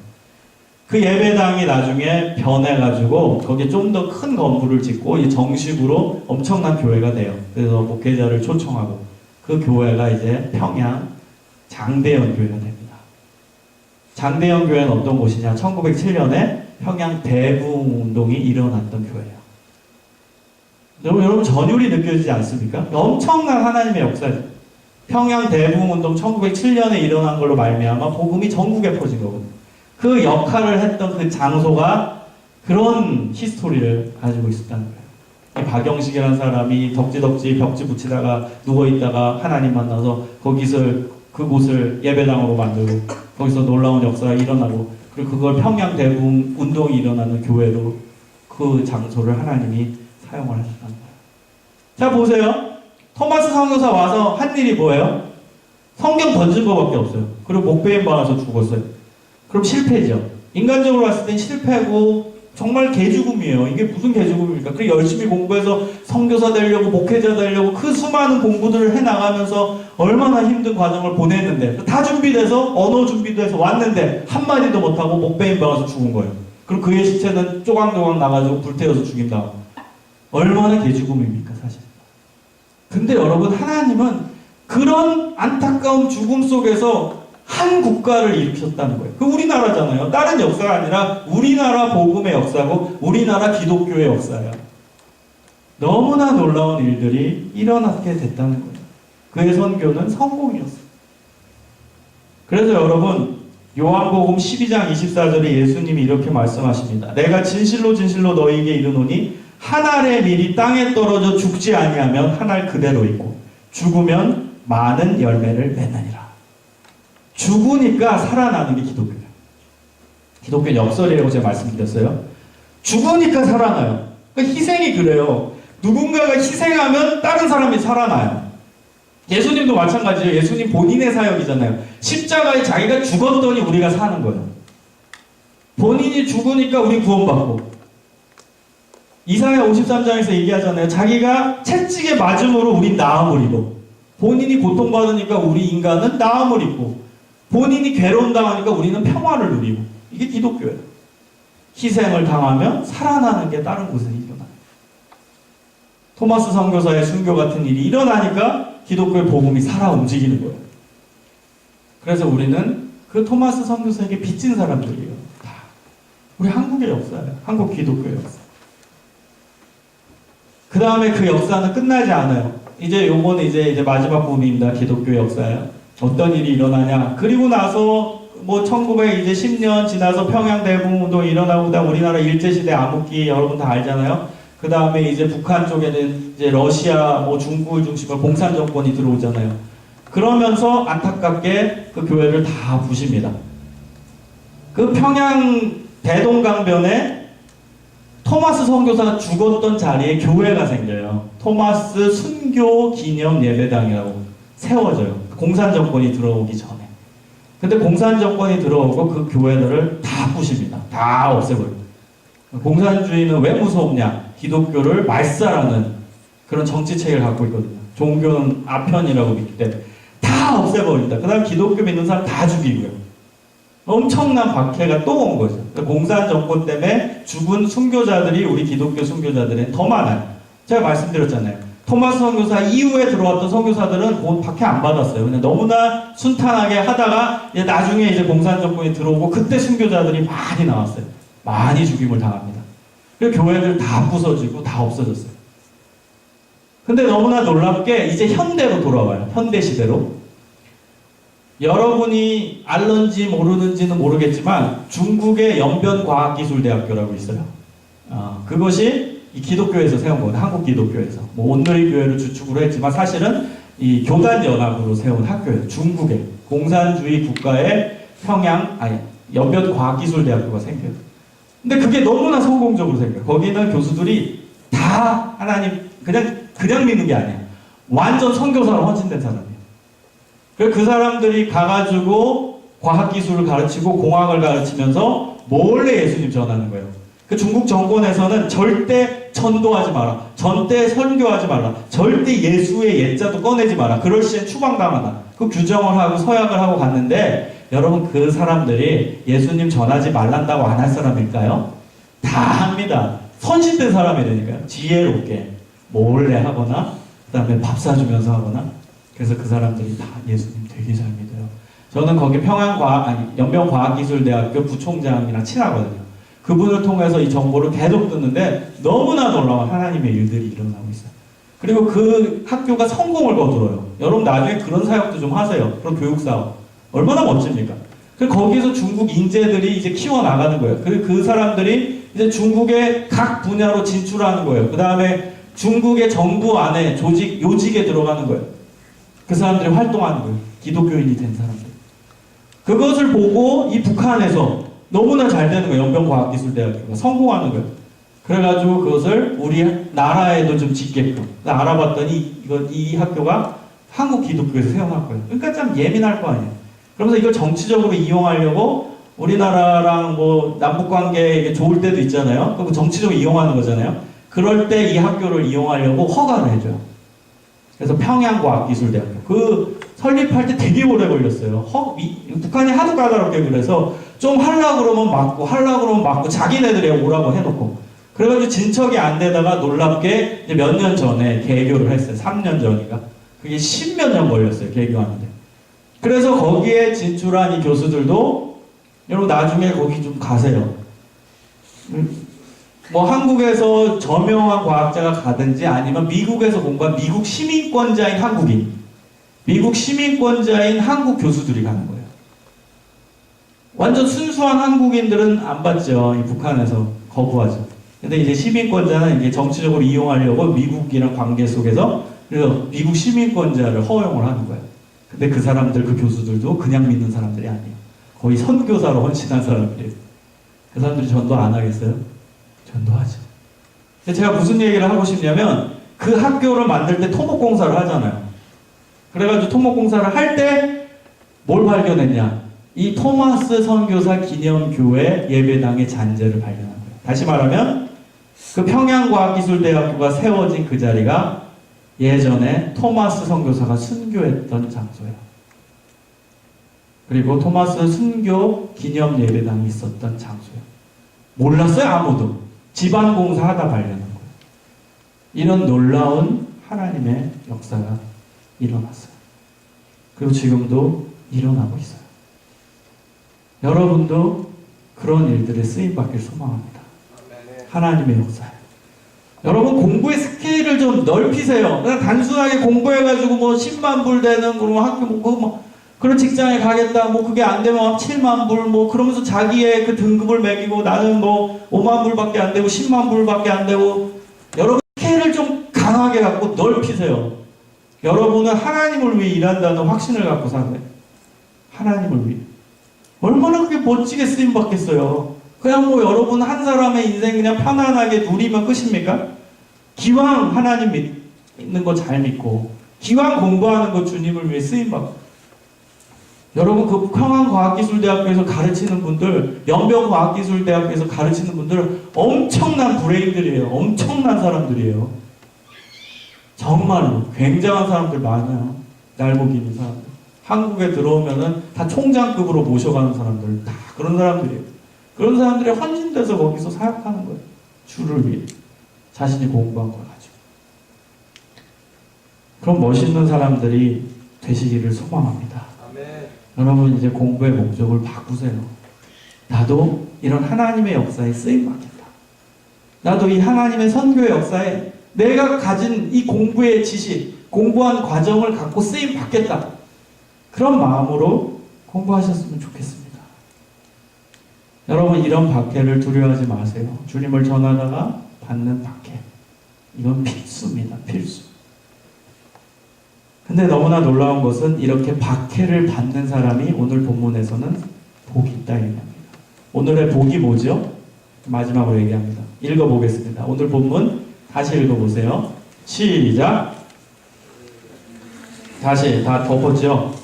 그 예배당이 나중에 변해가지고 거기에 좀 더 큰 건물을 짓고 이 정식으로 엄청난 교회가 돼요. 그래서 목회자를 초청하고 그 교회가 이제 평양 장대현 교회가 됩니다. 장대현 교회는 어떤 곳이냐? 1907년에 평양 대부운동이 일어났던 교회예요. 여러분 전율이 느껴지지 않습니까? 엄청난 하나님의 역사죠. 평양 대부운동 1907년에 일어난 걸로 말미암아 복음이 전국에 퍼진 거거든요. 그 역할을 했던 그 장소가 그런 히스토리를 가지고 있었다는 거예요. 이 박영식이라는 사람이 덕지 벽지 붙이다가 누워있다가 하나님 만나서 그곳을 예배당으로 만들고 거기서 놀라운 역사가 일어나고, 그리고 그걸 평양 대부운 운동이 일어나는 교회로 그 장소를 하나님이 사용을 하셨다는 거예요. 자, 보세요. 토마스 선교사 와서 한 일이 뭐예요? 성경 던진 거밖에 없어요. 그리고 목베인 받아서 죽었어요. 그럼 실패죠. 인간적으로 봤을 땐 실패고 정말 개죽음이에요. 이게 무슨 개죽음입니까? 그리고 열심히 공부해서 선교사 되려고 목회자 되려고 그 수많은 공부들을 해나가면서 얼마나 힘든 과정을 보냈는데, 다 준비돼서 언어 준비도 해서 왔는데 한마디도 못하고 목베인 박아서 죽은 거예요. 그리고 그의 시체는 쪼강쪼강 나가지고 불태워서 죽인다. 얼마나 개죽음입니까 사실. 근데 여러분, 하나님은 그런 안타까운 죽음 속에서 한 국가를 일으켰다는 거예요. 그 우리나라잖아요. 다른 역사가 아니라 우리나라 복음의 역사고 우리나라 기독교의 역사예요. 너무나 놀라운 일들이 일어나게 됐다는 거예요. 그의 선교는 성공이었어요. 그래서 여러분, 요한복음 12장 24절에 예수님이 이렇게 말씀하십니다. 내가 진실로 진실로 너희에게 이르노니 한 알의 밀이 땅에 떨어져 죽지 아니하면 한 알 그대로 있고 죽으면 많은 열매를 맺느니라. 죽으니까 살아나는 게 기독교예요. 기독교 역설이라고 제가 말씀드렸어요. 죽으니까 살아나요. 그러니까 희생이 그래요. 누군가가 희생하면 다른 사람이 살아나요. 예수님도 마찬가지예요. 예수님 본인의 사역이잖아요. 십자가에 자기가 죽었더니 우리가 사는 거예요. 본인이 죽으니까 우리 구원받고, 이사야 53장에서 얘기하잖아요. 자기가 채찍에 맞음으로 우린 나음을 입어. 본인이 고통받으니까 우리 인간은 나음을 입고, 본인이 괴로움 당하니까 우리는 평화를 누리고. 이게 기독교예요. 희생을 당하면 살아나는 게 다른 곳에 일어나요. 토마스 선교사의 순교 같은 일이 일어나니까 기독교의 복음이 살아 움직이는 거예요. 그래서 우리는 그 토마스 선교사에게 빚진 사람들이에요. 다. 우리 한국의 역사예요. 한국 기독교의 역사. 그 다음에 그 역사는 끝나지 않아요. 요거는 이제 마지막 부분입니다. 기독교의 역사예요. 어떤 일이 일어나냐. 그리고 나서 뭐 1910년 지나서 평양 대부운동이 일어나고, 그다음 우리나라 일제시대 암흑기 여러분 다 알잖아요. 그 다음에 이제 북한 쪽에는 이제 러시아 뭐 중국을 중심으로 공산 정권이 들어오잖아요. 그러면서 안타깝게 그 교회를 다 부십니다. 그 평양 대동강변에 토마스 선교사가 죽었던 자리에 교회가 생겨요. 토마스 순교 기념 예배당이라고 세워져요. 공산 정권이 들어오기 전에. 근데 공산 정권이 들어오고 그 교회들을 다 부십니다. 다 없애버려요. 공산주의는 왜 무섭냐? 기독교를 말살하는 그런 정치체계를 갖고 있거든요. 종교는 아편이라고 믿기 때문에 다 없애버린다. 그 다음 기독교 믿는 사람 다 죽이고요. 엄청난 박해가 또 온 거죠. 공산 정권 때문에 죽은 순교자들이 우리 기독교 순교자들은 더 많아요. 제가 말씀드렸잖아요. 토마스 선교사 이후에 들어왔던 선교사들은 곧 박해 안 받았어요. 그냥 너무나 순탄하게 하다가 나중에 이제 공산 정권이 들어오고 그때 순교자들이 많이 나왔어요. 많이 죽임을 당합니다. 그리고 교회들 다 부서지고 다 없어졌어요. 근데 너무나 놀랍게 이제 현대로 돌아와요. 현대 시대로. 여러분이 알런지 모르는지는 모르겠지만 중국의 연변과학기술대학교라고 있어요. 그것이 이 기독교에서 세운 거예요. 한국 기독교에서. 뭐 온누리 교회를 주축으로 했지만 사실은 이 교단연합으로 세운 학교예요. 중국의 공산주의 국가의 연변과학기술대학교가 생겨요. 근데 그게 너무나 성공적으로 생겨요. 거기는 교수들이 다 하나님 그냥 믿는 게 아니에요. 완전 선교사로 헌신된 사람이에요. 그래서 그 사람들이 가가지고 과학기술을 가르치고 공학을 가르치면서 몰래 예수님 전하는 거예요. 그 중국 정권에서는 절대 전도하지 마라. 절대 선교하지 마라. 절대 예수의 예자도 꺼내지 마라. 그럴 시엔 추방당하다. 그 규정을 하고 서약을 하고 갔는데 여러분 그 사람들이 예수님 전하지 말란다고 안 할 사람일까요? 다 합니다. 선신된 사람이라니까요. 지혜롭게 몰래 하거나 그 다음에 밥 사주면서 하거나 그래서 그 사람들이 다 예수님 되게 잘 믿어요. 저는 거기 연변과학기술대학교 부총장이랑 친하거든요. 그분을 통해서 이 정보를 계속 듣는데 너무나 놀라운 하나님의 일들이 일어나고 있어요. 그리고 그 학교가 성공을 거두어요. 여러분 나중에 그런 사역도 좀 하세요. 그런 교육사업. 얼마나 멋집니까? 그리고 거기서 중국 인재들이 이제 키워나가는 거예요. 그리고 그 사람들이 이제 중국의 각 분야로 진출하는 거예요. 그 다음에 중국의 정부 안에 요직에 들어가는 거예요. 그 사람들이 활동하는 거예요. 기독교인이 된 사람들. 그것을 보고 이 북한에서 너무나 잘 되는 거예요. 연변과학기술대학교가 성공하는 거예요. 그래가지고 그것을 우리 나라에도 좀 짓게끔 알아봤더니 이 학교가 한국 기독교에서 세워날 거예요. 그러니까 참 예민할 거 아니에요. 그러면서 이걸 정치적으로 이용하려고 우리나라랑 뭐 남북관계 좋을 때도 있잖아요. 그럼 정치적으로 이용하는 거잖아요. 그럴 때 이 학교를 이용하려고 허가를 해줘요. 그래서 평양과학기술대학교. 그 설립할 때 되게 오래 걸렸어요. 북한이 하도 까다롭게 그래서 좀 하려고 그러면 막고 자기네들이 오라고 해놓고. 그래가지고 진척이 안 되다가 놀랍게 몇 년 전에 개교를 했어요. 3년 전인가. 그게 10몇 년 걸렸어요. 개교하는데. 그래서 거기에 진출한 이 교수들도 여러분 나중에 거기 좀 가세요. 뭐 한국에서 저명한 과학자가 가든지 아니면 미국에서 공부한 미국 시민권자인 한국인, 미국 시민권자인 한국 교수들이 가는 거예요. 완전 순수한 한국인들은 안 받죠. 이 북한에서 거부하죠. 근데 이제 시민권자는 이제 정치적으로 이용하려고 미국이랑 관계 속에서 그래서 미국 시민권자를 허용을 하는 거예요. 근데 그 사람들, 그 교수들도 그냥 믿는 사람들이 아니에요. 거의 선교사로 헌신한 사람들이에요. 그 사람들이 전도 안 하겠어요? 전도하죠. 근데 제가 무슨 얘기를 하고 싶냐면 그 학교를 만들 때 토목공사를 하잖아요. 그래가지고 토목공사를 할 때 뭘 발견했냐? 이 토마스 선교사 기념교회 예배당의 잔재를 발견한 거예요. 다시 말하면 그 평양과학기술대학교가 세워진 그 자리가 예전에 토마스 선교사가 순교했던 장소예요. 그리고 토마스 순교 기념 예배당이 있었던 장소예요. 몰랐어요, 아무도. 집안 공사하다 발견한 거예요. 이런 놀라운 하나님의 역사가 일어났어요. 그리고 지금도 일어나고 있어요. 여러분도 그런 일들에 쓰임받길 소망합니다. 하나님의 역사예요. 여러분 공부의 스케일을 좀 넓히세요. 그냥 단순하게 공부해가지고 뭐 10만 불 되는 그런 학교 뭐 그런 직장에 가겠다. 뭐 그게 안 되면 7만 불 뭐 그러면서 자기의 그 등급을 매기고 나는 뭐 5만 불밖에 안 되고 10만 불밖에 안 되고 여러분 스케일을 좀 강하게 갖고 넓히세요. 여러분은 하나님을 위해 일한다는 확신을 갖고 사세요. 하나님을 위해. 얼마나 그게 멋지게 쓰임 받겠어요. 그냥 뭐 여러분 한 사람의 인생 그냥 편안하게 누리면 끝입니까? 기왕 하나님 믿는 거 잘 믿고 기왕 공부하는 거 주님을 위해 쓰임받고 여러분 그 평안과학기술대학교에서 가르치는 분들 연변과학기술대학교에서 가르치는 분들 엄청난 브레인들이에요. 엄청난 사람들이에요. 정말로 굉장한 사람들 많아요. 날보기 있는 사람들. 한국에 들어오면은 다 총장급으로 모셔가는 사람들 다 그런 사람들이에요. 그런 사람들이 헌신돼서 거기서 사역하는 거예요. 주를 위해. 자신이 공부한 걸 가지고. 그런 멋있는 사람들이 되시기를 소망합니다. 아멘. 여러분 이제 공부의 목적을 바꾸세요. 나도 이런 하나님의 역사에 쓰임받겠다. 나도 이 하나님의 선교의 역사에 내가 가진 이 공부의 지식, 공부한 과정을 갖고 쓰임받겠다. 그런 마음으로 공부하셨으면 좋겠습니다. 여러분 이런 박해를 두려워하지 마세요. 주님을 전하다가 받는 박해. 이건 필수입니다. 필수. 근데 너무나 놀라운 것은 이렇게 박해를 받는 사람이 오늘 본문에서는 복이 있다 얘기합니다. 오늘의 복이 뭐죠? 마지막으로 얘기합니다. 읽어보겠습니다. 오늘 본문 다시 읽어보세요. 시작. 다시 다 덮었죠?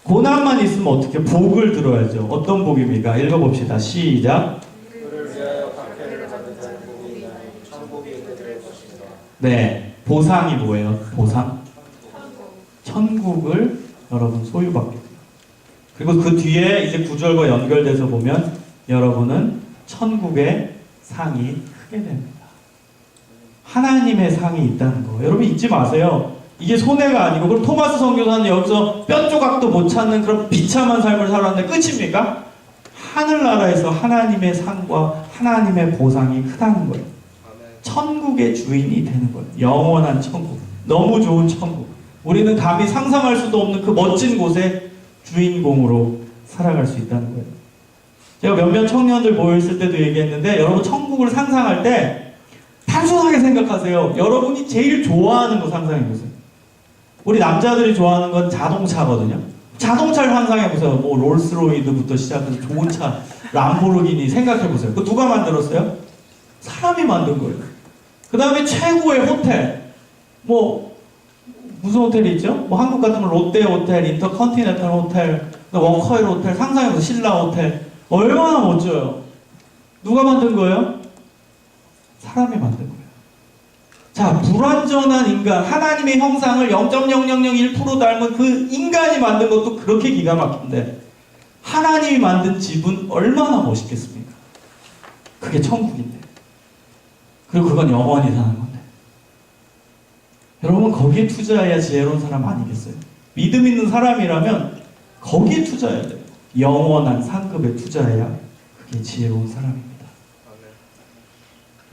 고난만 있으면 어떻게 복을 들어야죠? 어떤 복입니까? 읽어봅시다. 시작. 그를 위하여 박해를 받는 자의 복이 있나니 천국이 그들의 것이다. 네, 보상이 뭐예요? 보상? 천국을 여러분 소유받게 돼요. 그리고 그 뒤에 이제 구절과 연결돼서 보면 여러분은 천국의 상이 크게 됩니다. 하나님의 상이 있다는 거. 여러분 잊지 마세요. 이게 손해가 아니고 그럼 토마스 선교사는 여기서 뼈 조각도 못 찾는 그런 비참한 삶을 살았는데 끝입니까? 하늘나라에서 하나님의 상과 하나님의 보상이 크다는 거예요. 천국의 주인이 되는 거예요. 영원한 천국. 너무 좋은 천국. 우리는 감히 상상할 수도 없는 그 멋진 곳에 주인공으로 살아갈 수 있다는 거예요. 제가 몇몇 청년들 모여있을 때도 얘기했는데 여러분 천국을 상상할 때 단순하게 생각하세요. 여러분이 제일 좋아하는 거 상상해보세요. 우리 남자들이 좋아하는 건 자동차거든요. 자동차를 상상해보세요. 뭐 롤스로이드부터 시작해서 좋은 차, 람보르기니 생각해보세요. 그거 누가 만들었어요? 사람이 만든 거예요. 그 다음에 최고의 호텔. 뭐 무슨 호텔이 있죠? 뭐 한국 같으면 롯데 호텔, 인터컨티넨탈 호텔, 워커힐 호텔, 상상해보세요. 신라 호텔. 얼마나 멋져요. 누가 만든 거예요? 사람이 만든 거예요. 자, 불완전한 인간, 하나님의 형상을 0.0001% 닮은 그 인간이 만든 것도 그렇게 기가 막힌데 하나님이 만든 집은 얼마나 멋있겠습니까? 그게 천국인데. 그리고 그건 영원히 사는 건데. 여러분 거기에 투자해야 지혜로운 사람 아니겠어요? 믿음 있는 사람이라면 거기에 투자해야 돼요. 영원한 상급에 투자해야 그게 지혜로운 사람입니다.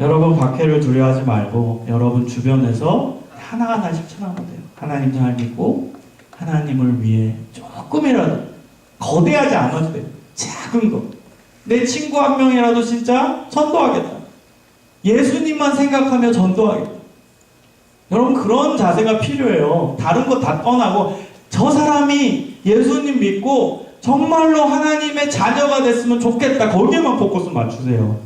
여러분 박해를 두려워하지 말고 여러분 주변에서 하나하나 실천하면 돼요. 하나님 잘 믿고 하나님을 위해 조금이라도 거대하지 않아도 돼요. 작은 거. 내 친구 한 명이라도 진짜 전도하겠다. 예수님만 생각하며 전도하겠다. 여러분 그런 자세가 필요해요. 다른 거 다 떠나고 저 사람이 예수님 믿고 정말로 하나님의 자녀가 됐으면 좋겠다. 거기에만 포커스 맞추세요.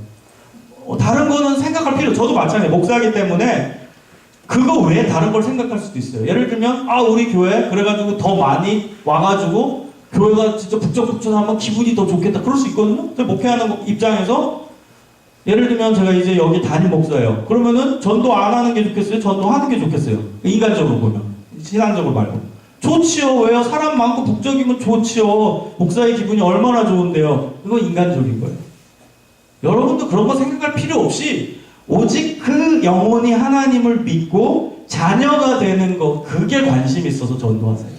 다른 거는 생각할 필요, 저도 마찬가지예요. 목사이기 때문에 그거 외에 다른 걸 생각할 수도 있어요. 예를 들면 우리 교회 그래가지고 더 많이 와가지고 교회가 진짜 북적북적하면 기분이 더 좋겠다. 그럴 수 있거든요. 목회하는 입장에서 예를 들면 제가 이제 여기 담임 목사예요. 그러면은 전도 안 하는 게 좋겠어요? 전도하는 게 좋겠어요? 인간적으로 보면. 신앙적으로 말고. 좋지요. 왜요? 사람 많고 북적이면 좋지요. 목사의 기분이 얼마나 좋은데요. 그건 인간적인 거예요. 여러분도 그런 거 생각할 필요 없이 오직 그 영혼이 하나님을 믿고 자녀가 되는 거 그게 관심 있어서 전도하세요.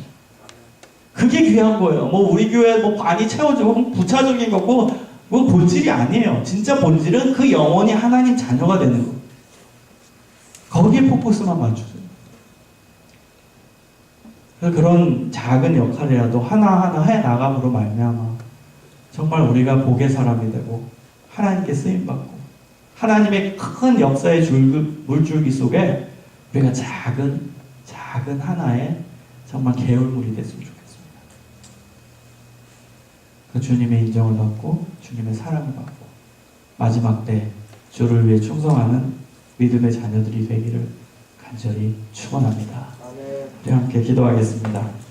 그게 귀한 거예요. 뭐 우리 교회 뭐 많이 채워지고 부차적인 거고 뭐 본질이 아니에요. 진짜 본질은 그 영혼이 하나님 자녀가 되는 거. 거기에 포커스만 맞추세요. 그런 작은 역할이라도 하나하나 해나감으로 말미암아 정말 우리가 복의 사람이 되고 하나님께 쓰임받고 하나님의 큰 역사의 물줄기 속에 우리가 작은 하나의 정말 계울물이 됐으면 좋겠습니다. 그 주님의 인정을 받고 주님의 사랑을 받고 마지막 때 주를 위해 충성하는 믿음의 자녀들이 되기를 간절히 축원합니다. 아멘. 우리 함께 기도하겠습니다.